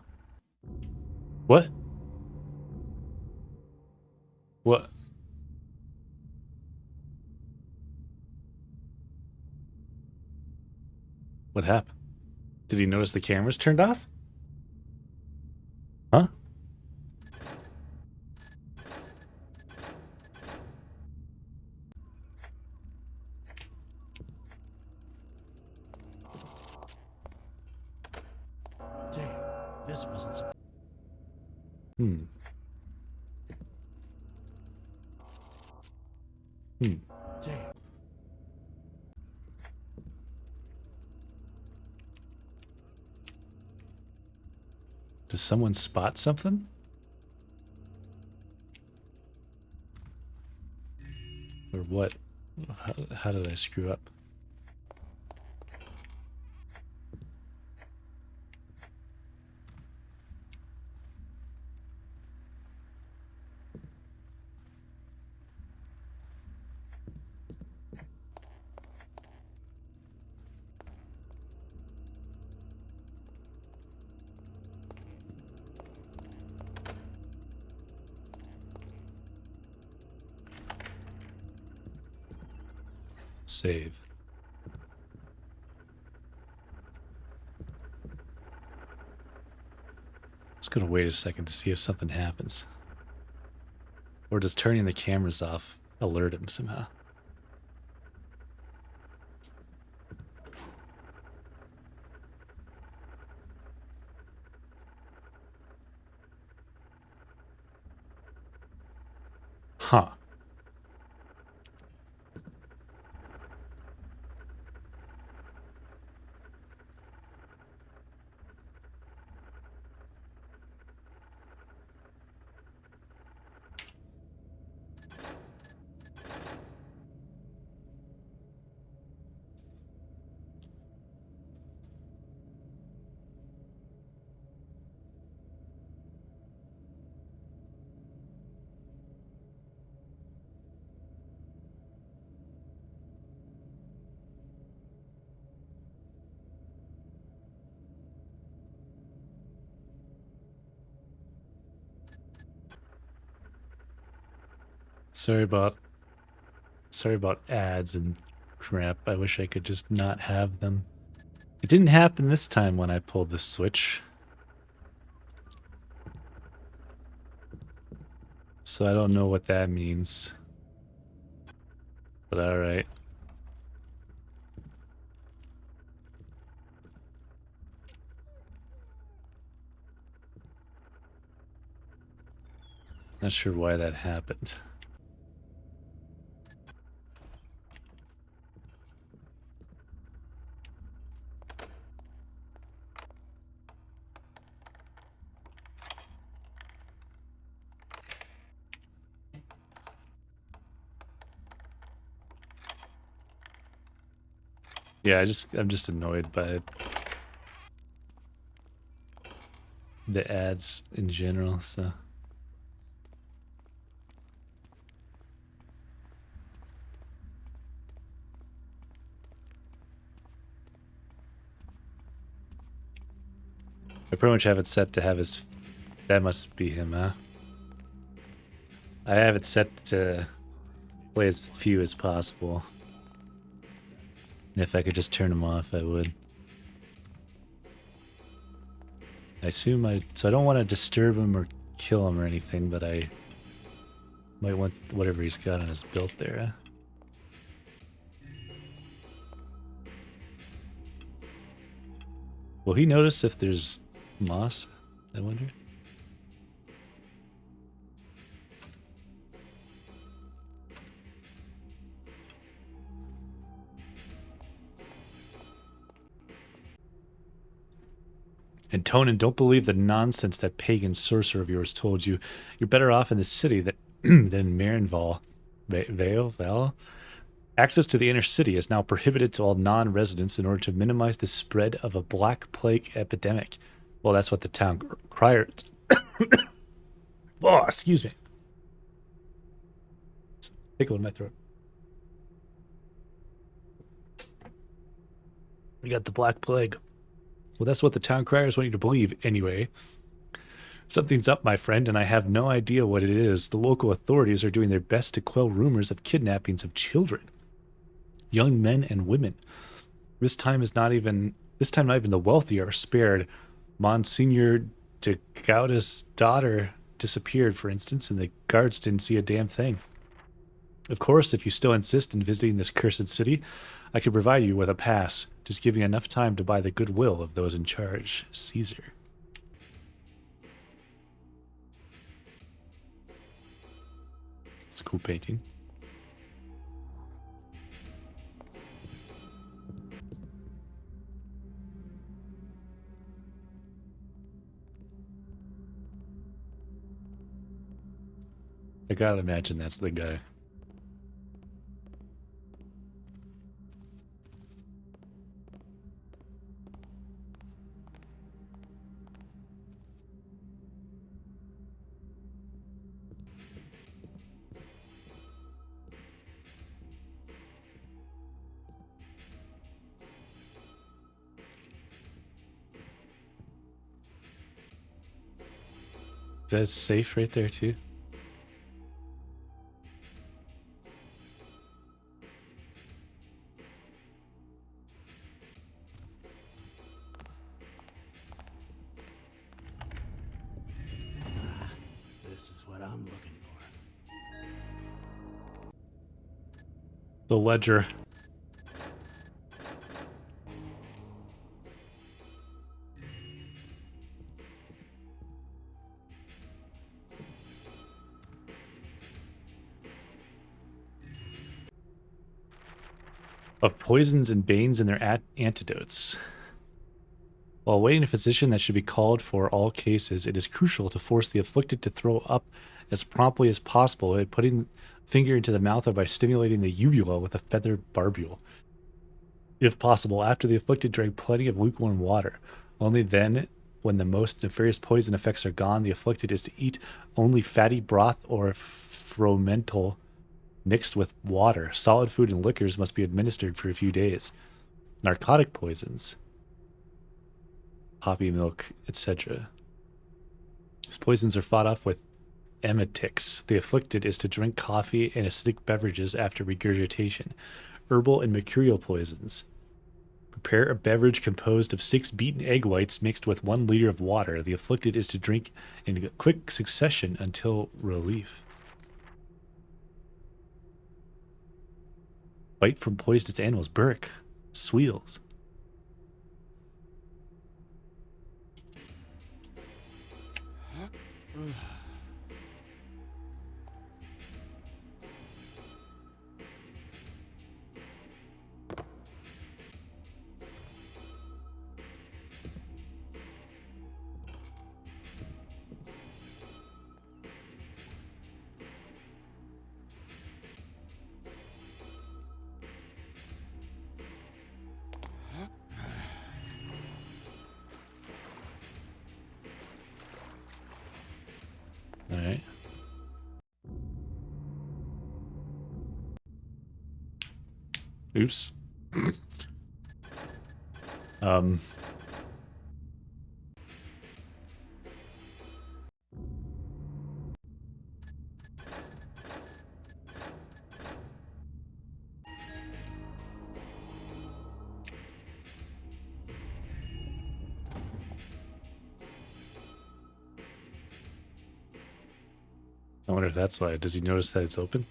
What? What? What happened? Did he notice the cameras turned off? Huh? Damn, this wasn't supposed. Hmm. Hmm. Damn. Does someone spot something? Or what? How did I screw up? Save. Just gonna wait a second to see if something happens. Or does turning the cameras off alert him somehow? Huh. Sorry about ads and crap. I wish I could just not have them. It didn't happen this time when I pulled the switch. So I don't know what that means. But alright. Not sure why that happened. Yeah, I'm just annoyed by the ads in general, so. I pretty much have it set to have his... That must be him, huh? I have it set to play as few as possible. And if I could just turn them off, I would. I assume so I don't want to disturb him or kill him or anything, but I might want whatever he's got on his belt there. Will he notice if there's moss, I wonder? And Tonin, don't believe the nonsense that pagan sorcerer of yours told you. You're better off in the city than Marinval. Val? Access to the inner city is now prohibited to all non-residents in order to minimize the spread of a black plague epidemic. Well, that's what the town crier... Oh, excuse me. Tickle in my throat. We got the black plague. Well, that's what the town criers want you to believe, anyway. Something's up, my friend, and I have no idea what it is. The local authorities are doing their best to quell rumors of kidnappings of children. Young men and women. This time not even the wealthy are spared. Monsignor de Gauda's daughter disappeared, for instance, and the guards didn't see a damn thing. Of course, if you still insist in visiting this cursed city, I could provide you with a pass. Just give me enough time to buy the goodwill of those in charge. Caesar. It's a cool painting. I gotta imagine that's the guy. Is that safe right there too? This is what I'm looking for. The ledger. Of poisons and banes and their antidotes. While awaiting a physician that should be called for all cases, it is crucial to force the afflicted to throw up as promptly as possible by putting finger into the mouth or by stimulating the uvula with a feather barbule. If possible, after the afflicted drank plenty of lukewarm water. Only then, when the most nefarious poison effects are gone, the afflicted is to eat only fatty broth or fromental mixed with water. Solid food and liquors must be administered for a few days. Narcotic poisons, poppy milk, etc. These poisons are fought off with emetics. The afflicted is to drink coffee and acidic beverages after regurgitation. Herbal and mercurial poisons. Prepare a beverage composed of 6 beaten egg whites mixed with 1 liter of water. The afflicted is to drink in quick succession until relief. Bite from poisonous animals. Burke. Sweels. All right. Oops. I wonder if that's why. Does he notice that it's open?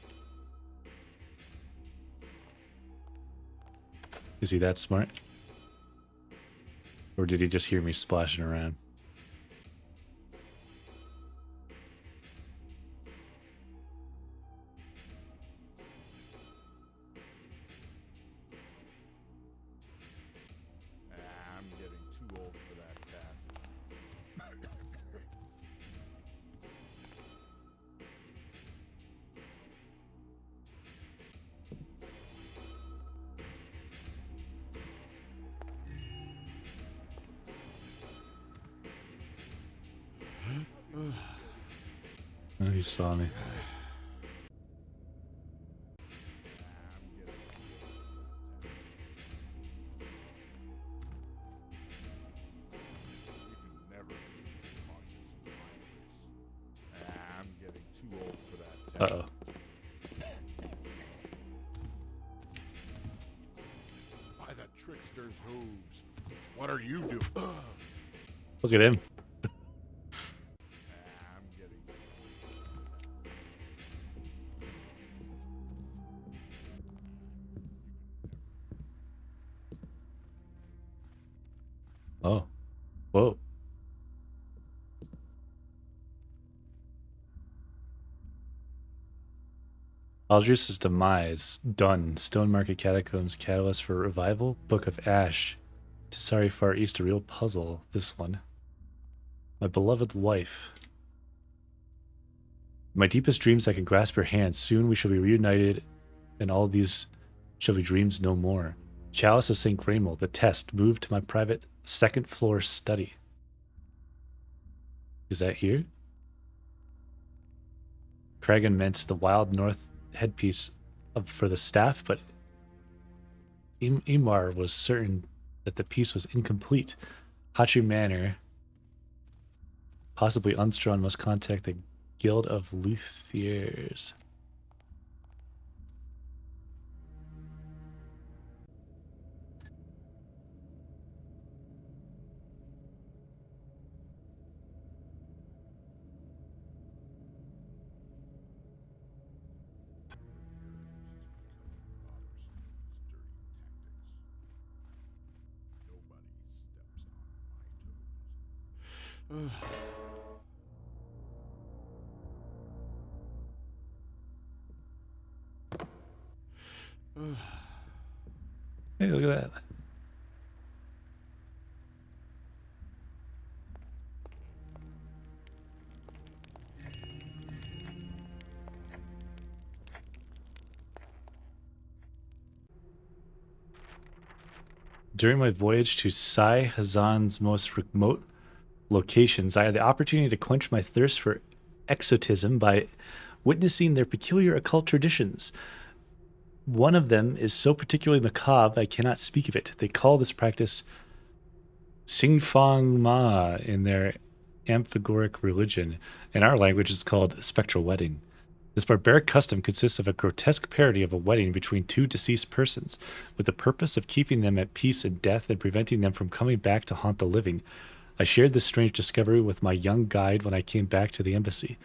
Is he that smart? Or did he just hear me splashing around? I'm getting too old for that task. Oh, he saw me. We can never be too cautious in my race. I'm getting too old for that task. Uh-oh. By the trickster's hooves. What are you doing? Look at him. I'm getting Oh. Whoa. Aldrius's demise. Done. Stone Market Catacombs. Catalyst for revival. Book of Ash. Tisari Far East. A real puzzle. This one. My beloved wife. In my deepest dreams I can grasp her hand. Soon we shall be reunited, and all these shall be dreams no more. Chalice of St. Gramel. The test. Moved to my private second floor study. Is that here? Kragan mints the Wild North headpiece for the staff, but Imar was certain that the piece was incomplete. Hachi Manor. Possibly Unstrand must contact the Guild of Luthiers. Hey, look at that. During my voyage to Sai Hazan's most remote locations, I had the opportunity to quench my thirst for exotism by witnessing their peculiar occult traditions. One of them is so particularly macabre I cannot speak of it. They call this practice Xingfang Ma in their amphigoric religion. In our language, it's called spectral wedding. This barbaric custom consists of a grotesque parody of a wedding between two deceased persons, with the purpose of keeping them at peace in death and preventing them from coming back to haunt the living. I shared this strange discovery with my young guide when I came back to the embassy.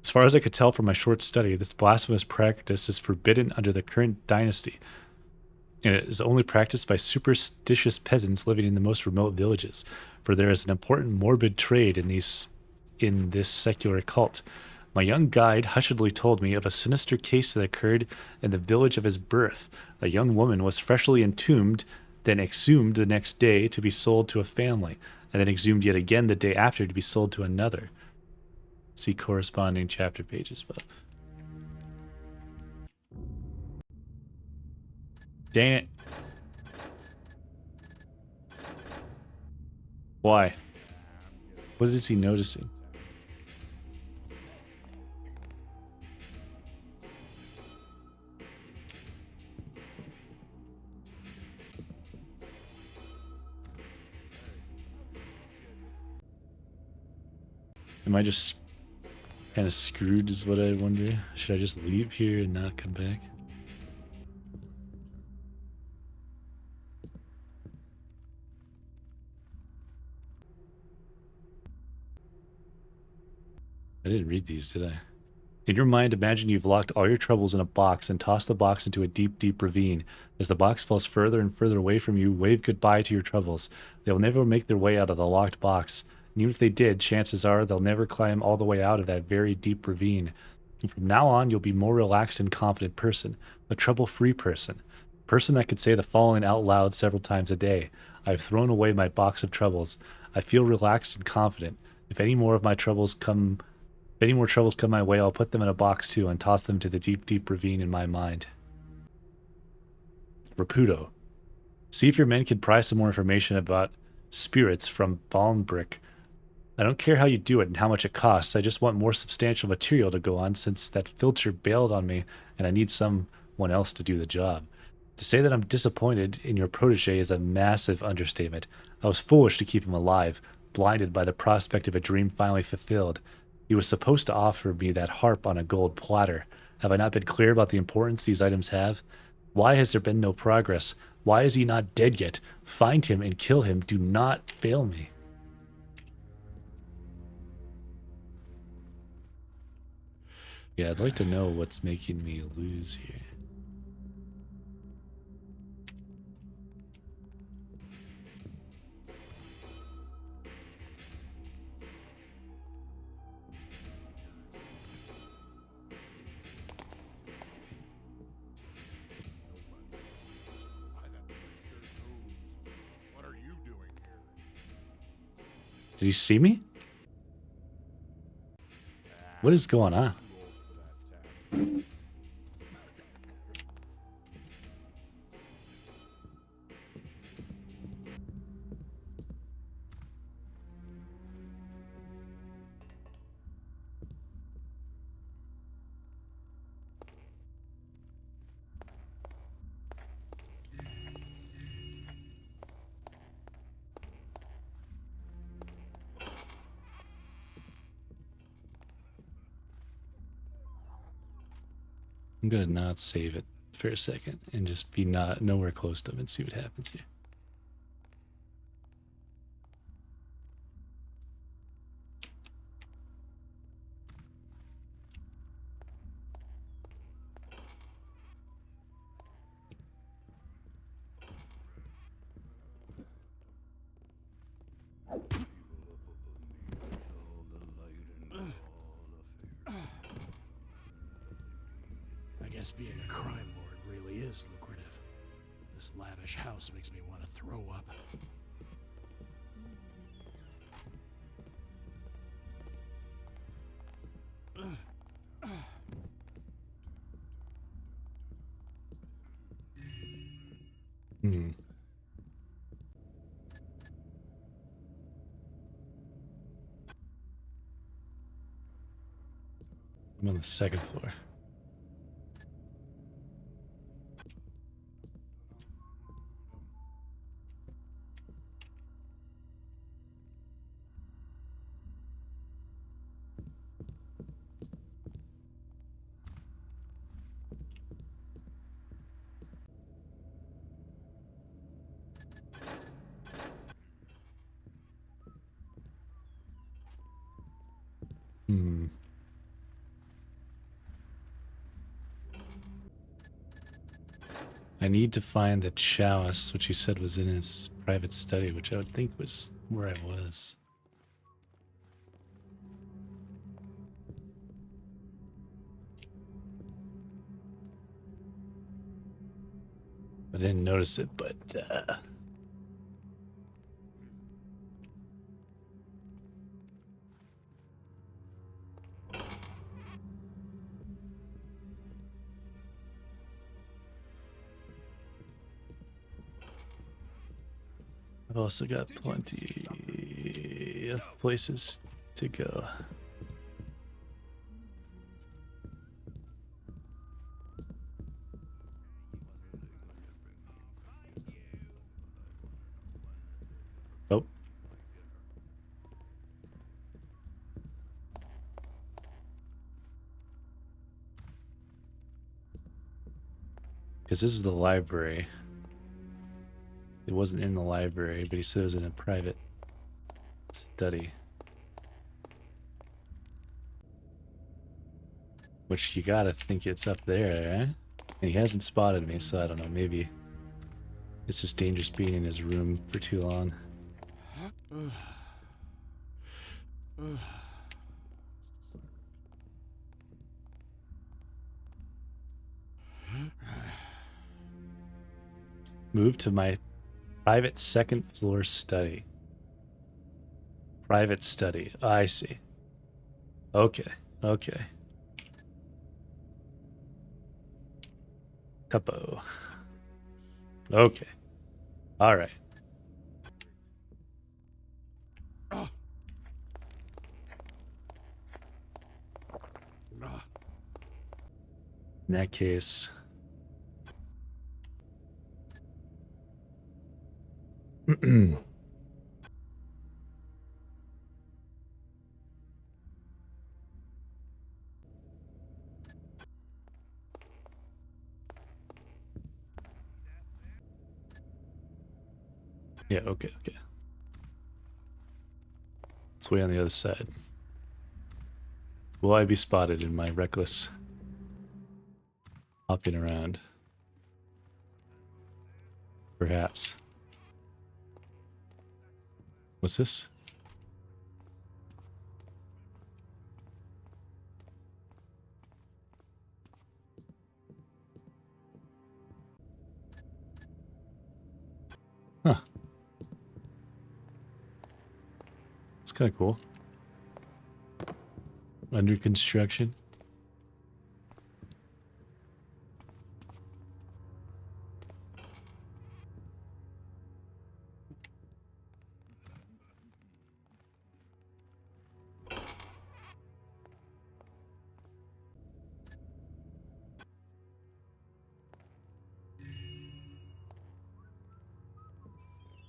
As far as I could tell from my short study, this blasphemous practice is forbidden under the current dynasty, and it is only practiced by superstitious peasants living in the most remote villages, for there is an important morbid trade in this secular cult. My young guide hushedly told me of a sinister case that occurred in the village of his birth. A young woman was freshly entombed, then exhumed the next day to be sold to a family, and then exhumed yet again the day after to be sold to another. See corresponding chapter pages above. Dang it. Why? What is he noticing? Am I just kind of screwed is what I wonder? Should I just leave here and not come back? I didn't read these, did I? In your mind, imagine you've locked all your troubles in a box and tossed the box into a deep, deep ravine. As the box falls further and further away from you, wave goodbye to your troubles. They will never make their way out of the locked box. And even if they did, chances are they'll never climb all the way out of that very deep ravine. And from now on, you'll be a more relaxed and confident person, a trouble-free person. A person that could say the following out loud several times a day. I have thrown away my box of troubles. I feel relaxed and confident. If any more troubles come my way, I'll put them in a box too and toss them to the deep, deep ravine in my mind. Raputo. See if your men can pry some more information about spirits from Balnbrick. I don't care how you do it and how much it costs. I just want more substantial material to go on since that filter bailed on me and I need someone else to do the job. To say that I'm disappointed in your protege is a massive understatement. I was foolish to keep him alive, blinded by the prospect of a dream finally fulfilled. He was supposed to offer me that harp on a gold platter. Have I not been clear about the importance these items have? Why has there been no progress? Why is he not dead yet? Find him and kill him. Do not fail me. Yeah, I'd like to know what's making me lose here. What are you doing here? Did he see me? What is going on? Too old for that task. I'm gonna not save it for a second and just be nowhere close to him and see what happens here. I guess being a crime lord really is lucrative. This lavish house makes me want to throw up. Hmm. I'm on the second floor. Hmm. I need to find the chalice, which he said was in his private study, which I would think was where I was. I didn't notice it, but I've also got plenty of places to go. Oh. Because this is the library. It wasn't in the library, but he said it was in a private study. Which you gotta think it's up there, eh? And he hasn't spotted me, so I don't know, maybe it's just dangerous being in his room for too long. Move to my private second floor study. Private study. I see. Okay. Okay. Capo. Okay. All right. In that case, yeah, okay, okay. It's way on the other side. Will I be spotted in my reckless hopping around? Perhaps. What's this? Huh. It's kind of cool. Under construction.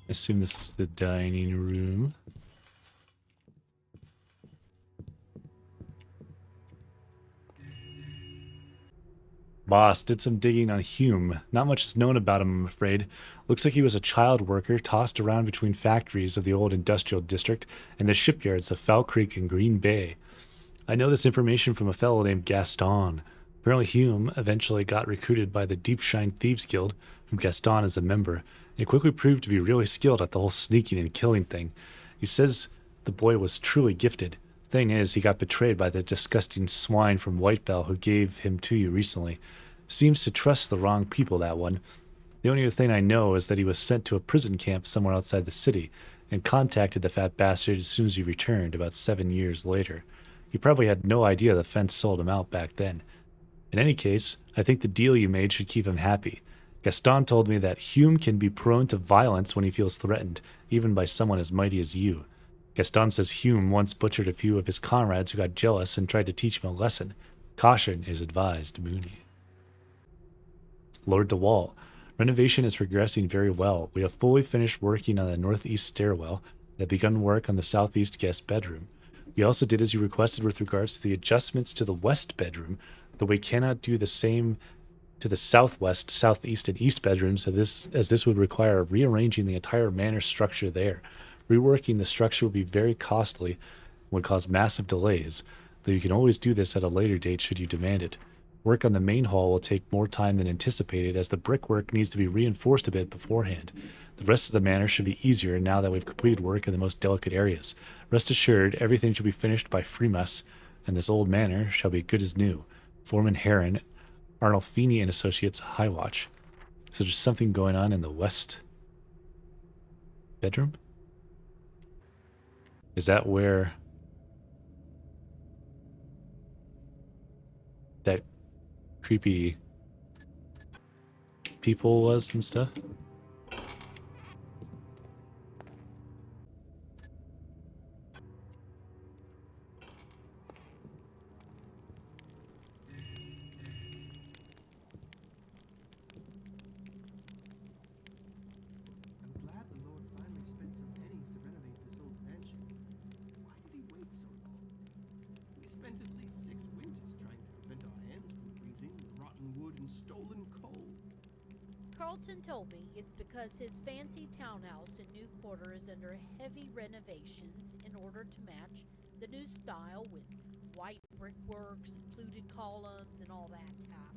I assume this is the dining room. Boss did some digging on Hume. Not much is known about him, I'm afraid. Looks like he was a child worker tossed around between factories of the old industrial district and the shipyards of Foul Creek and Green Bay. I know this information from a fellow named Gaston. Apparently Hume eventually got recruited by the Deepshine Thieves Guild, whom Gaston is a member, and quickly proved to be really skilled at the whole sneaking and killing thing. He says the boy was truly gifted. Thing is, he got betrayed by the disgusting swine from Whitebell who gave him to you recently. Seems to trust the wrong people, that one. The only other thing I know is that he was sent to a prison camp somewhere outside the city, and contacted the fat bastard as soon as he returned, about 7 years later. He probably had no idea the fence sold him out back then. In any case, I think the deal you made should keep him happy. Gaston told me that Hume can be prone to violence when he feels threatened, even by someone as mighty as you. Gaston says Hume once butchered a few of his comrades who got jealous and tried to teach him a lesson. Caution is advised, Mooney. Lord DeWall. Renovation is progressing very well. We have fully finished working on the northeast stairwell and have begun work on the southeast guest bedroom. We also did as you requested with regards to the adjustments to the west bedroom, though we cannot do the same to the southwest, southeast, and east bedrooms as this would require rearranging the entire manor structure there. Reworking the structure would be very costly and would cause massive delays, though you can always do this at a later date should you demand it. Work on the main hall will take more time than anticipated, as the brickwork needs to be reinforced a bit beforehand. The rest of the manor should be easier now that we've completed work in the most delicate areas. Rest assured, everything should be finished by Freemas, and this old manor shall be good as new. Foreman Heron, Arnolfini and Associates, High Watch. So there's something going on in the west bedroom? Is that where that creepy people was and stuff? I'm glad the Lord finally spent some pennies to renovate this old mansion. Why did he wait so long? We spent at least 6 winters trying to prevent our hands from freezing with rotten wood and stolen coal. Carlton told me it's because his fancy townhouse in New Quarter is under heavy renovations in order to match The new style with white brickworks and fluted columns and all that stuff.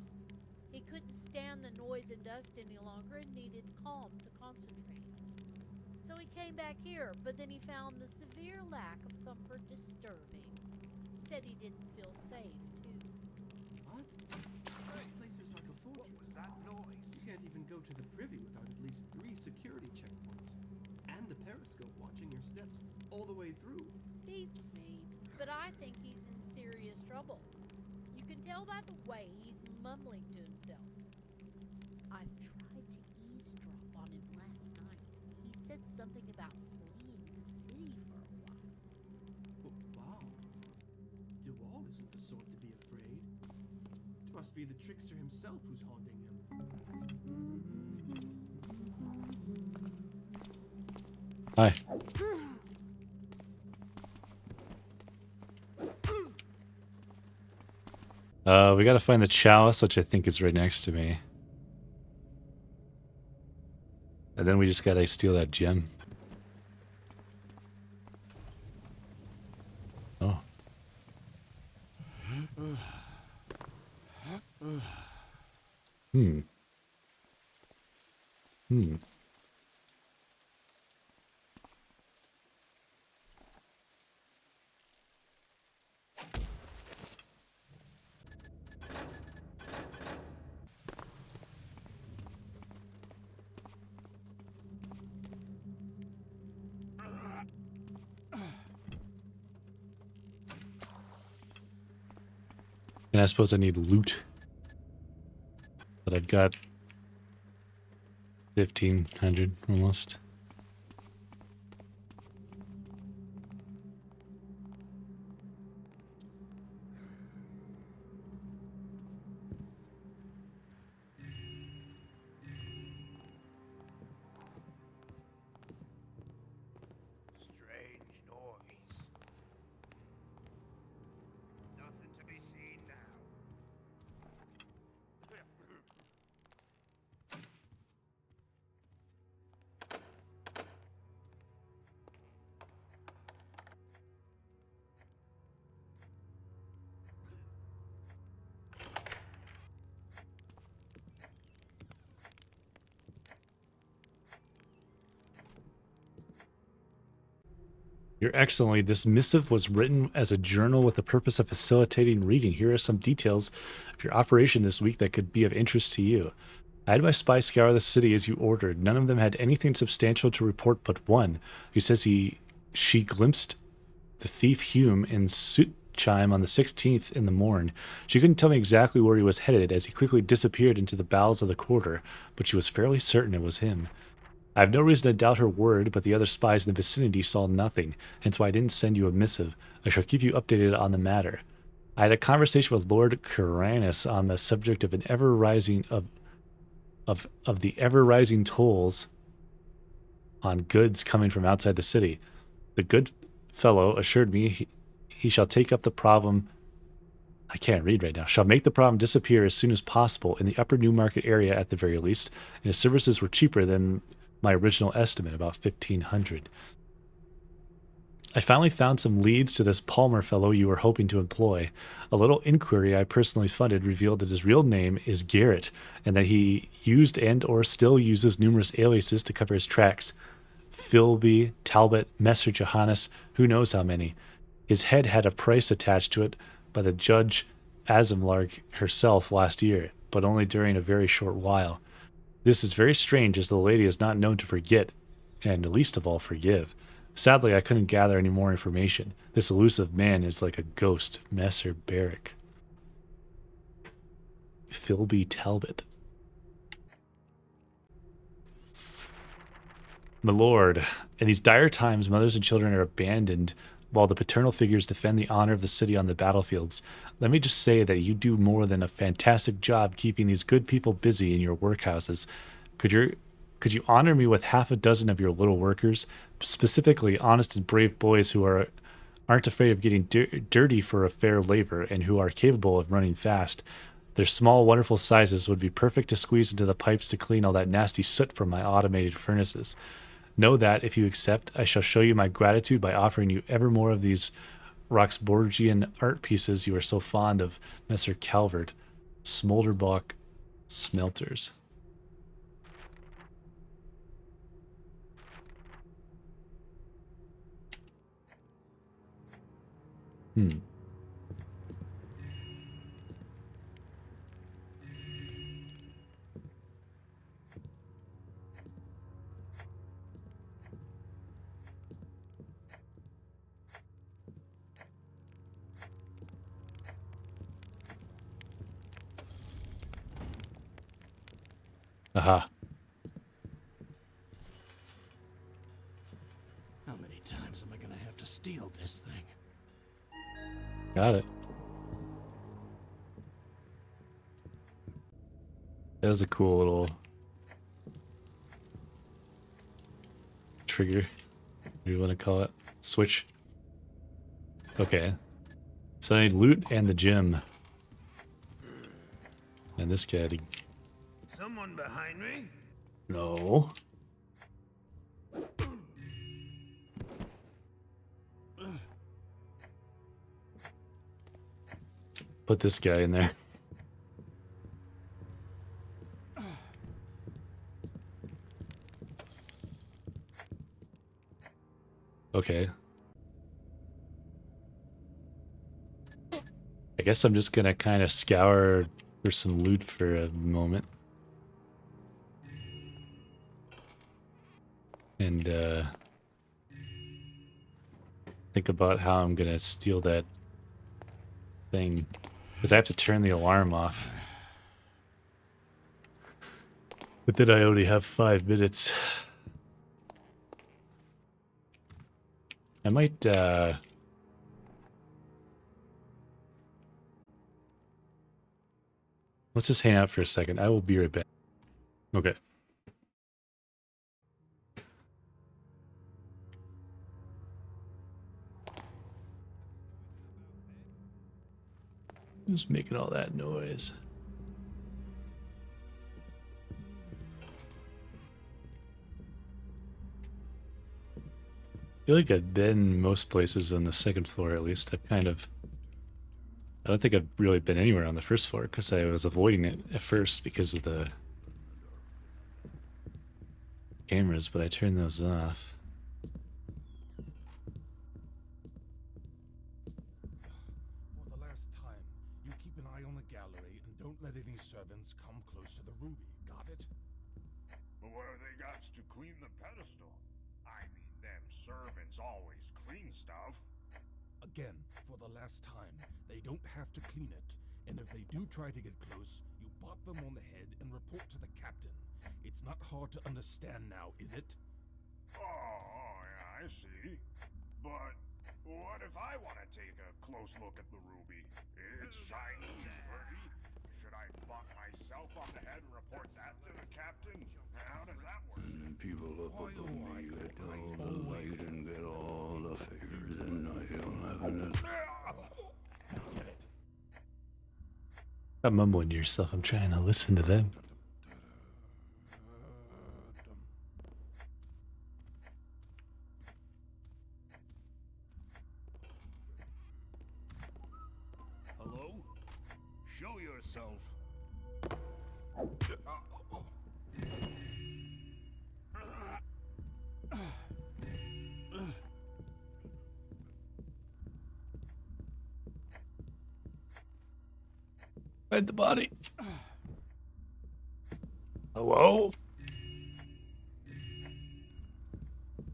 He couldn't stand the noise and dust any longer and needed calm to concentrate. So he came back here, but then he found the severe lack of comfort disturbing. Said he didn't feel safe, too. What? This place is like a fortress. What was that noise? You can't even go to the privy without at least 3 security checkpoints. And the periscope watching your steps all the way through. Beats me, but I think he's in serious trouble. You can tell by the way he's mumbling to himself. I've tried to eavesdrop on him last night. He said something about fleeing the city for a while. Oh, wow. Duval isn't the sort to be afraid. It must be the trickster himself who's haunting him. Hi. We gotta find the chalice, which I think is right next to me. And then we just gotta steal that gem. Oh. Hmm. Hmm. And I suppose I need loot. But I've got 1,500 almost. Strange noise. Nothing to be seen now. Your Excellency, this missive was written as a journal with the purpose of facilitating reading. Here are some details of your operation this week that could be of interest to you. I had my spy scour the city as you ordered. None of them had anything substantial to report but one, who says she glimpsed the thief Hume in Sutchime on the 16th in the morn. She couldn't tell me exactly where he was headed, as he quickly disappeared into the bowels of the quarter, but she was fairly certain it was him. I have no reason to doubt her word, but the other spies in the vicinity saw nothing, hence why I didn't send you a missive. I shall keep you updated on the matter. I had a conversation with Lord Caranus on the subject of an ever-rising of the ever-rising tolls on goods coming from outside the city. The good fellow assured me he shall take up the problem. I can't read right now. Shall make the problem disappear as soon as possible in the upper Newmarket area at the very least, and his services were cheaper than my original estimate, about 1,500. I finally found some leads to this Palmer fellow you were hoping to employ. A little inquiry I personally funded revealed that his real name is Garrett, and that he used and or still uses numerous aliases to cover his tracks. Philby, Talbot, Messer Johannes, who knows how many. His head had a price attached to it by the Judge Azimlarg herself last year, but only during a very short while. This is very strange, as the lady is not known to forget, and least of all forgive. Sadly, I couldn't gather any more information. This elusive man is like a ghost. Messer Barrick. Philby Talbot. My lord, in these dire times, mothers and children are abandoned while the paternal figures defend the honor of the city on the battlefields. Let me just say that you do more than a fantastic job keeping these good people busy in your workhouses. Could you honor me with half a dozen of your little workers, specifically honest and brave boys who aren't afraid of getting dirty for a fair labor and who are capable of running fast? Their small, wonderful sizes would be perfect to squeeze into the pipes to clean all that nasty soot from my automated furnaces. Know that, if you accept, I shall show you my gratitude by offering you ever more of these Roxborgian art pieces you are so fond of, Messer Calvert. Smolderbach Smelters. Hmm. Aha. How many times am I gonna have to steal this thing? Got it. That was a cool little trigger. What do you want to call it? Switch. Okay. So I need loot and the gym. And this guy. Someone behind me? No. Put this guy in there. Okay. I guess I'm just gonna kind of scour for some loot for a moment. And think about how I'm gonna steal that thing. Because I have to turn the alarm off. But then I only have 5 minutes. I might let's just hang out for a second. I will be right back. Okay. Who's making all that noise? I feel like I've been most places on the second floor at least. I don't think I've really been anywhere on the first floor because I was avoiding it at first because of the cameras, but I turned those off. For the last time, you keep an eye on the gallery and don't let any servants come close to the ruby. Got it? But what have they got to clean the pedestal? I mean, them servants always clean stuff. Again, for the last time, they don't have to clean it. And if they do try to get close, you bop them on the head and report to the captain. It's not hard to understand now, is it? Oh, yeah, I see. But what if I want to take a close look at the ruby? It's shiny and pretty. Should I bop myself on the head and report that to the captain? How does that work? People up above me get all the light and get all the figures, and I don't have enough. Get it. Stop mumbling to yourself. I'm trying to listen to them. Hello? Show yourself. Find the body. Hello?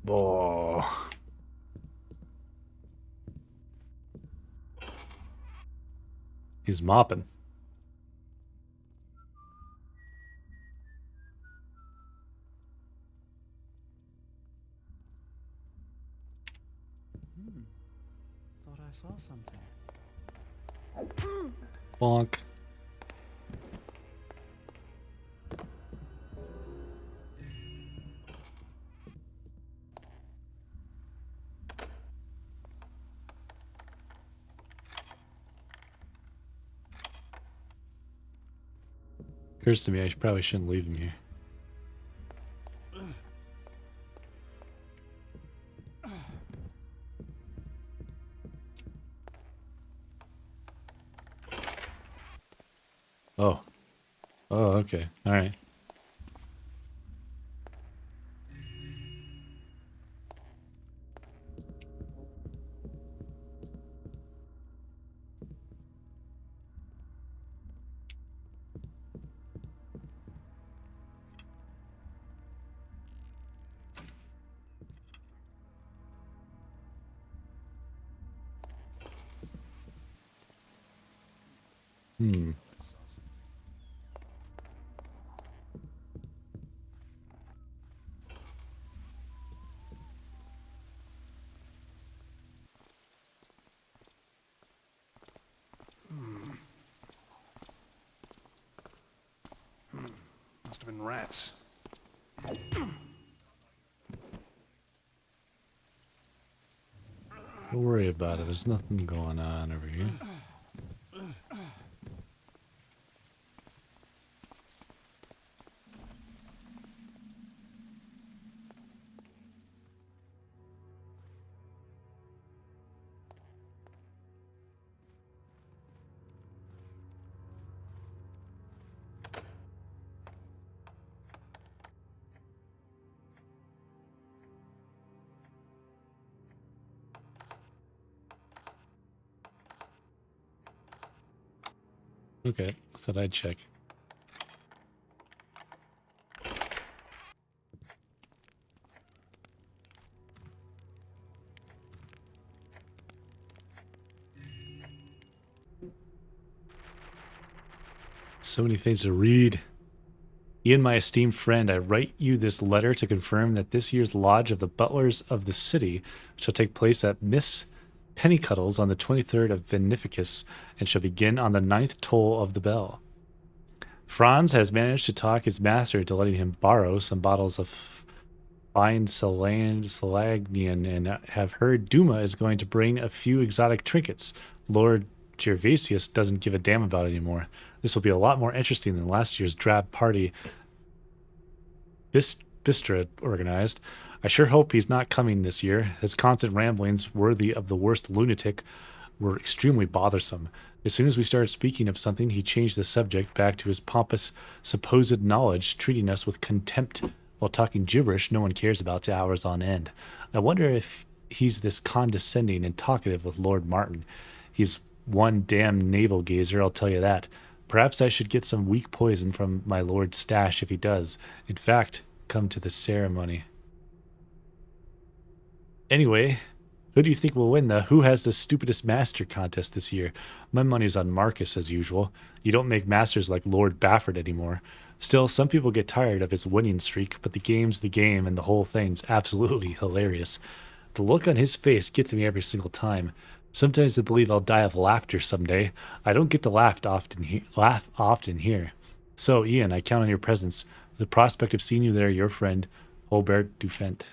Oh. He's mopping. Thought I saw something. Bonk. Occurs to me I probably shouldn't leave him here. Oh. Oh, okay. All right. Hmm. Must have been rats. Don't worry about it. There's nothing going on over here. Okay, said I'd check. So many things to read. Ian, my esteemed friend, I write you this letter to confirm that this year's Lodge of the Butlers of the City shall take place at Miss Pennycuddle's on the 23rd of Veneficus and shall begin on the 9th toll of the bell. Franz has managed to talk his master into letting him borrow some bottles of fine Salagnian and have heard Duma is going to bring a few exotic trinkets. Lord Gervasius doesn't give a damn about it anymore. This will be a lot more interesting than last year's drab party Bistra organized. I sure hope he's not coming this year. His constant ramblings, worthy of the worst lunatic, were extremely bothersome. As soon as we started speaking of something, he changed the subject back to his pompous supposed knowledge, treating us with contempt while talking gibberish no one cares about to hours on end. I wonder if he's this condescending and talkative with Lord Martin. He's one damn navel gazer, I'll tell you that. Perhaps I should get some weak poison from my lord's stash if he does, in fact, come to the ceremony. Anyway, who do you think will win the Who Has the Stupidest Master contest this year? My money's on Marcus as usual. You don't make masters like Lord Bafford anymore. Still, some people get tired of his winning streak, but the game's the game and the whole thing's absolutely hilarious. The look on his face gets me every single time. Sometimes I believe I'll die of laughter someday. I don't get to laugh often here. So, Ian, I count on your presence. With the prospect of seeing you there, your friend, Hobart Dufent.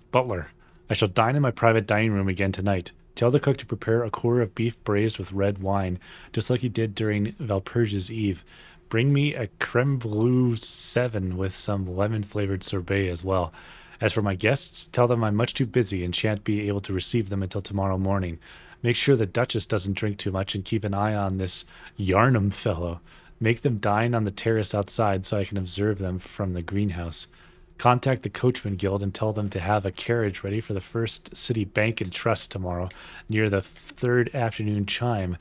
Butler, I shall dine in my private dining room again tonight. Tell the cook to prepare a quarter of beef braised with red wine, just like he did during Valpurgis Eve. Bring me a creme bleu 7 with some lemon-flavored sorbet as well. As for my guests, tell them I'm much too busy and shan't be able to receive them until tomorrow morning. Make sure the Duchess doesn't drink too much and keep an eye on this Yarnum fellow. Make them dine on the terrace outside so I can observe them from the greenhouse. Contact the Coachman Guild and tell them to have a carriage ready for the First City Bank and Trust tomorrow, near the third afternoon chime.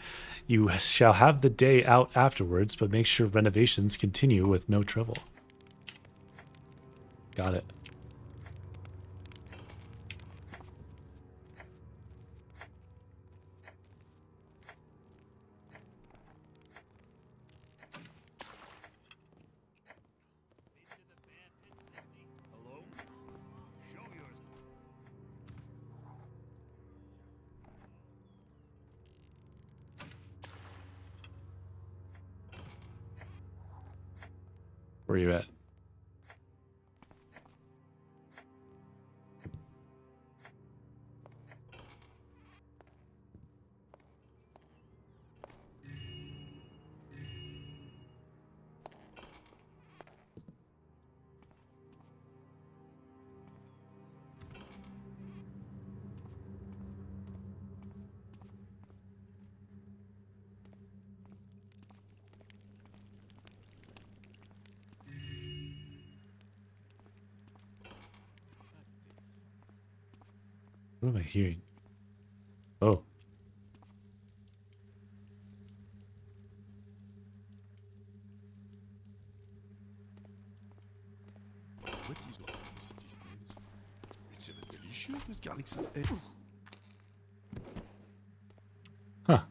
You shall have the day out afterwards, but make sure renovations continue with no trouble. Got it. Hello? Show yours. Where are you at? What am I hearing? Oh. What is all this these days? It's even delicious with garlic sauce. Huh.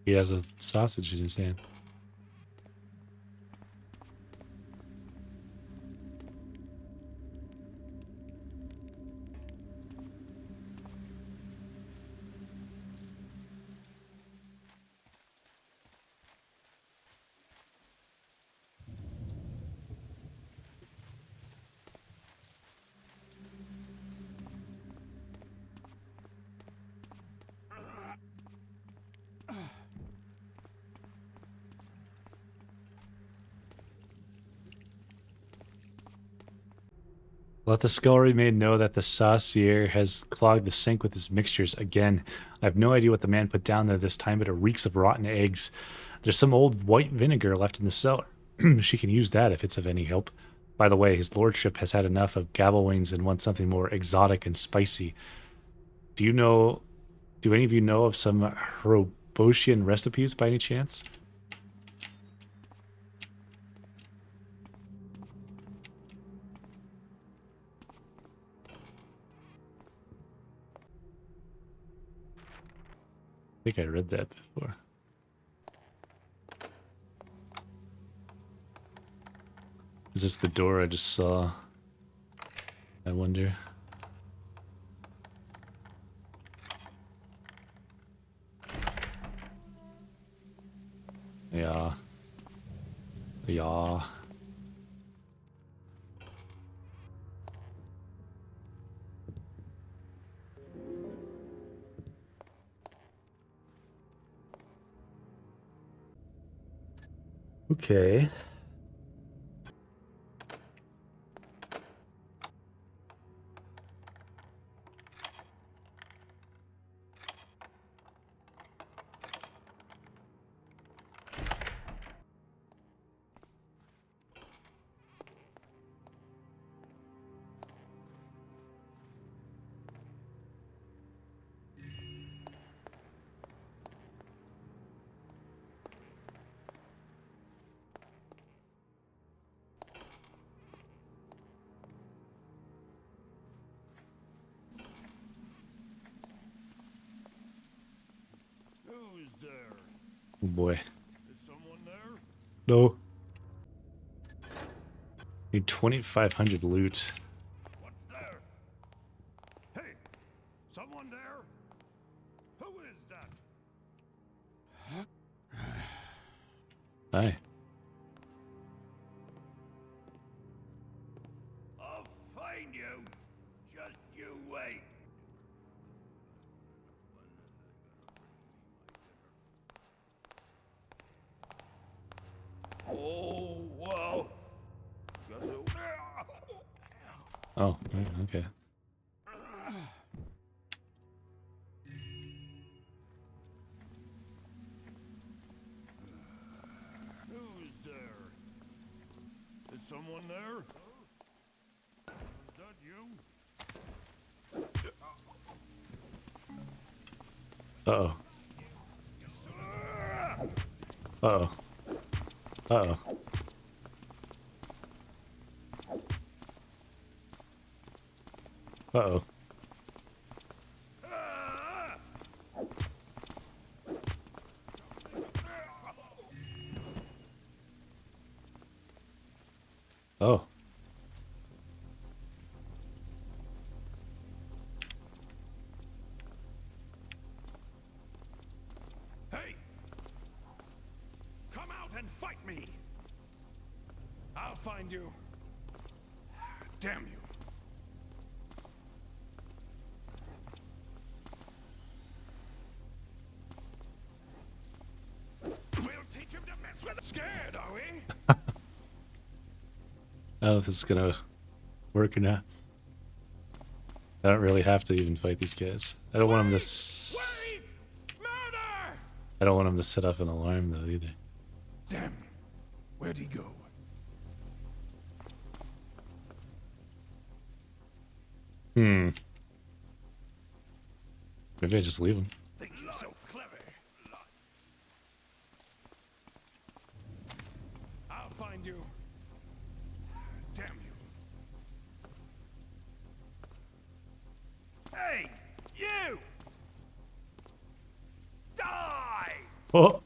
He has a sausage in his hand. Let the scullery maid know that the saucier has clogged the sink with his mixtures again. I have no idea what the man put down there this time, but it reeks of rotten eggs. There's some old white vinegar left in the cellar. She can use that if it's of any help. By the way, his lordship has had enough of gavel wings and wants something more exotic and spicy. Do any of you know of some Herobosian recipes by any chance? I think I read that before. Is this the door I just saw? I wonder. Yeah. Yeah. Okay. Who's there? Oh boy. Is someone there? No. Need 2,500 loot. What's there? Hey, someone there? Who is that? Hi. I'll find you. Just you wait. Oh, well. Oh, okay. Who's there? Is someone there? Is that you? Uh-oh. Uh-oh. Uh-oh. Uh-oh. Oh. Hey! Come out and fight me! I'll find you. Damn you. We'll teach him to mess with us. Scared, are we? I don't know if it's gonna work or not. I don't really have to even fight these guys. I don't want them to Wait! Murder! I don't want them to set off an alarm though either. Damn. Where'd he go? Hmm. Maybe I just leave him. Think you're so clever. I'll find you. Damn you. Hey, you! Die! Oh.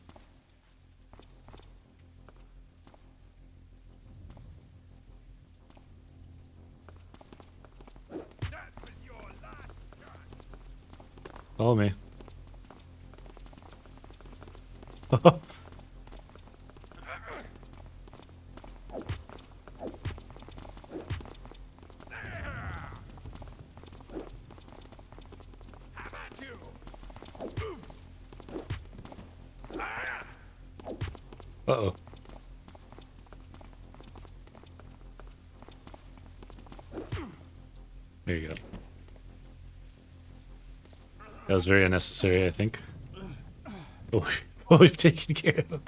That was your last chance. Follow me. How about you? Uh-oh. There you go. That was very unnecessary, I think. Oh, we've taken care of him.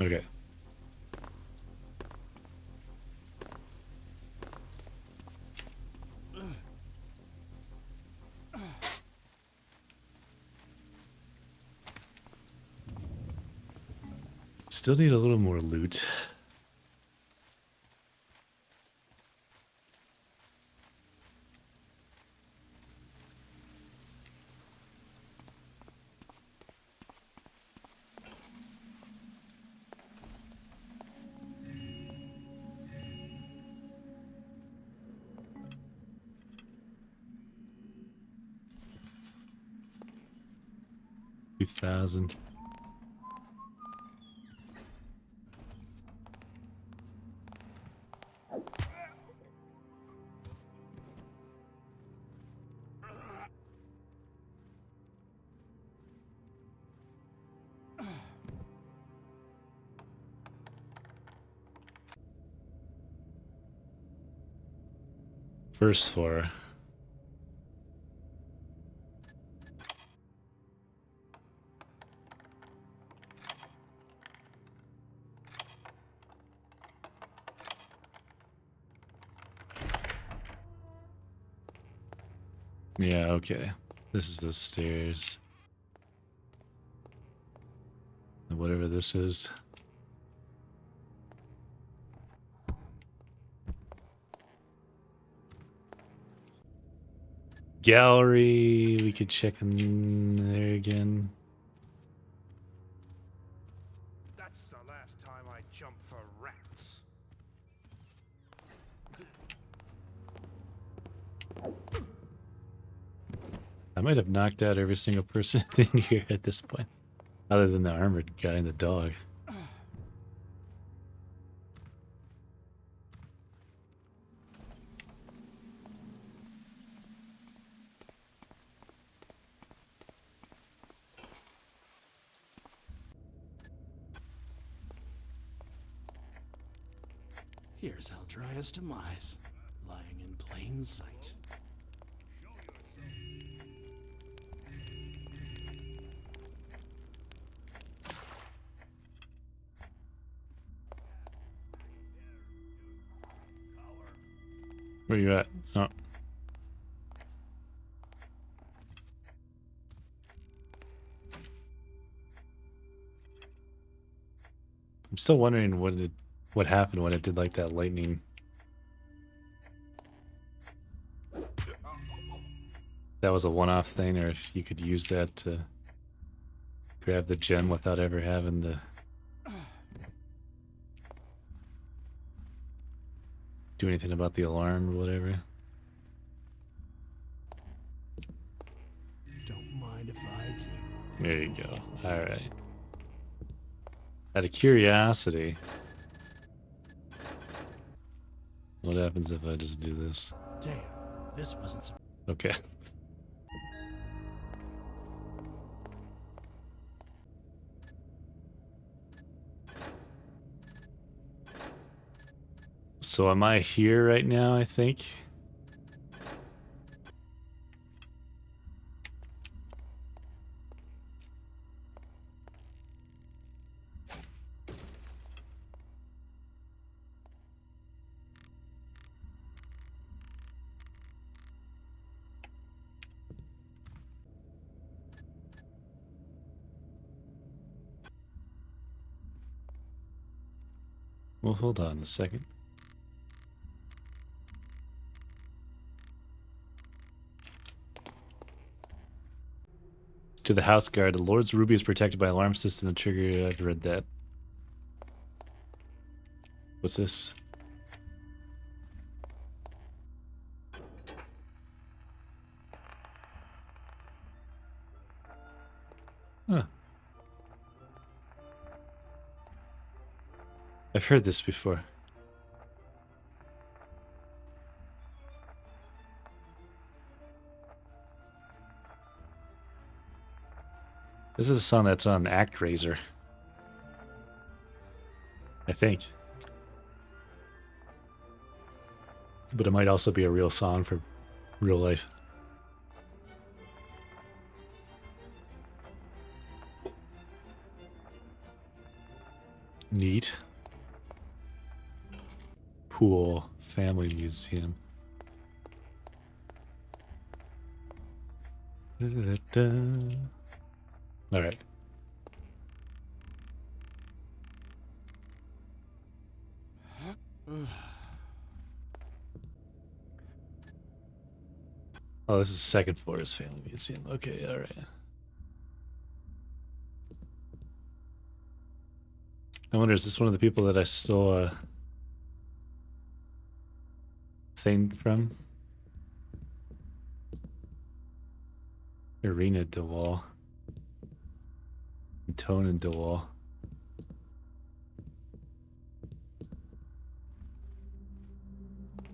Okay. Still need a little more loot. $2,000. First floor. Yeah, okay. This is the stairs. And whatever this is. Gallery, we could check in there again. That's the last time I jump for rats. I might have knocked out every single person in here at this point. Other than the armored guy and the dog. Here's Eldraya's demise, lying in plain sight. Where you at? Oh. I'm still wondering what happened when it did like that lightning. That was a one-off thing, or if you could use that to grab the gem without ever having to do anything about the alarm or whatever. Don't mind if I do. There you go. Alright. Out of curiosity, what happens if I just do this? Damn, this wasn't so. Okay. So am I here right now, I think? Well, hold on a second. To the house guard, the Lord's ruby is protected by alarm system and trigger. I've read that. What's this? Huh. I've heard this before. This is a song that's on ActRaiser. I think. But it might also be a real song for real life. Neat. Pool Family Museum. All right. Oh, this is second floor is Family Museum. Okay, all right. I wonder, is this one of the people that I stole a thing from? Irina DeWall. Tonin DeWall.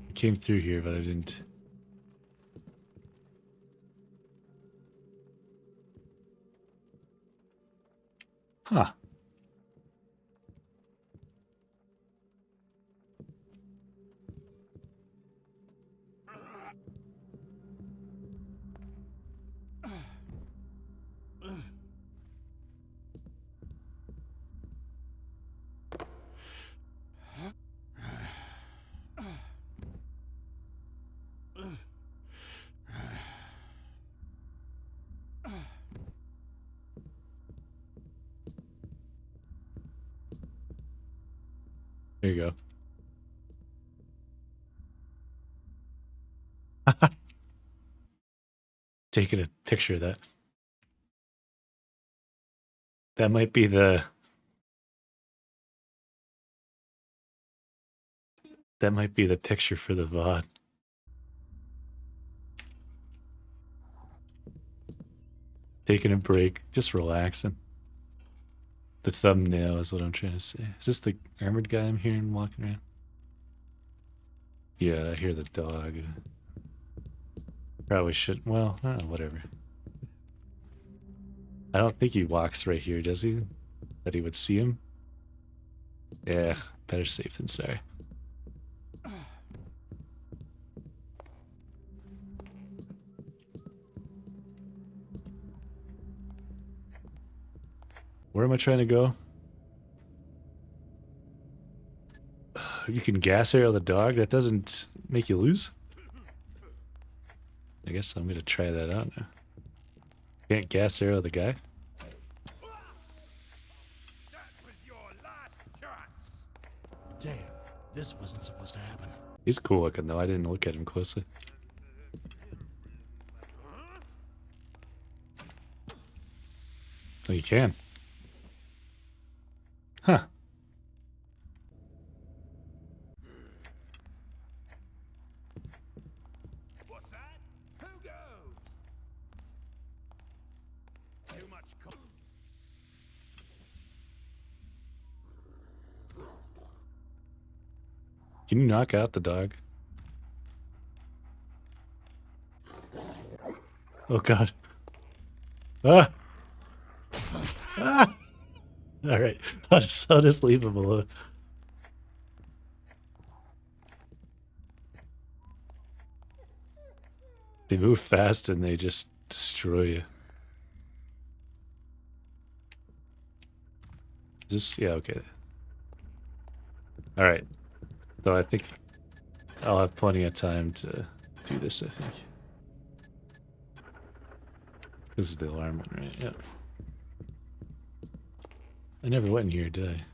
I came through here, but I didn't. Huh. There you go. Taking a picture of that. That might be the... That might be the picture for the VOD. Taking a break, just relaxing. The thumbnail is what I'm trying to say. Is this the armored guy I'm hearing walking around? Yeah, I hear the dog. Probably shouldn't. Well, whatever. I don't think he walks right here, does he? That he would see him? Yeah, better safe than sorry. Where am I trying to go? You can gas arrow the dog? That doesn't make you lose? I guess I'm gonna try that out now. Can't gas arrow the guy? Damn, this wasn't supposed to happen. He's cool looking though, I didn't look at him closely. Oh, you can. Huh. What's that? Who goes? Too much Can you knock out the dog? Oh god. Ah! Ah! Alright, I'll just leave him alone. They move fast and they just destroy you. Is this, yeah, okay. Alright. So I think I'll have plenty of time to do this, I think. This is the alarm one, right? Yep. I never went in here, did I?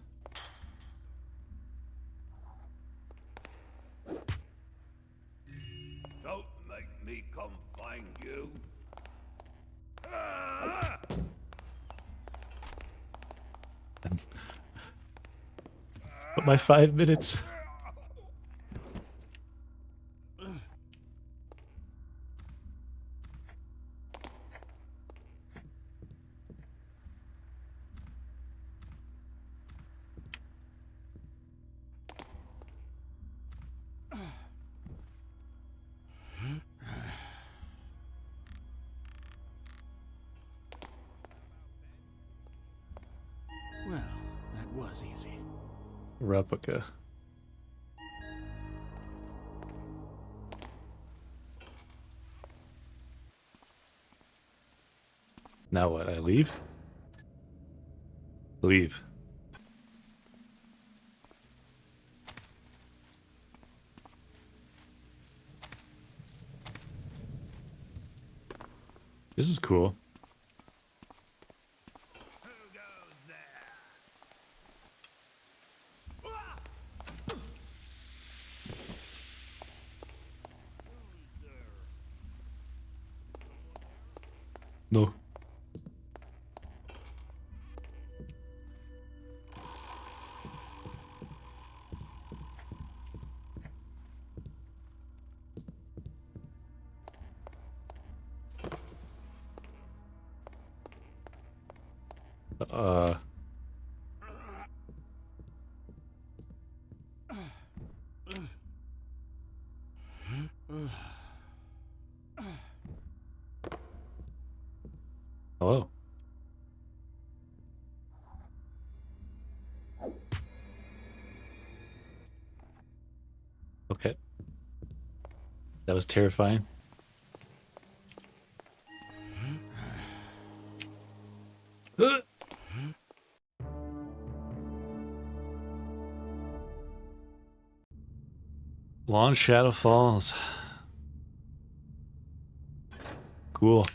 up my 5 minutes. Well, that was easy. Replica. Now what? I leave? Leave. This is cool. Who goes there? No. Uh. Hello. Okay. That was terrifying. Long Shadow Falls. Cool.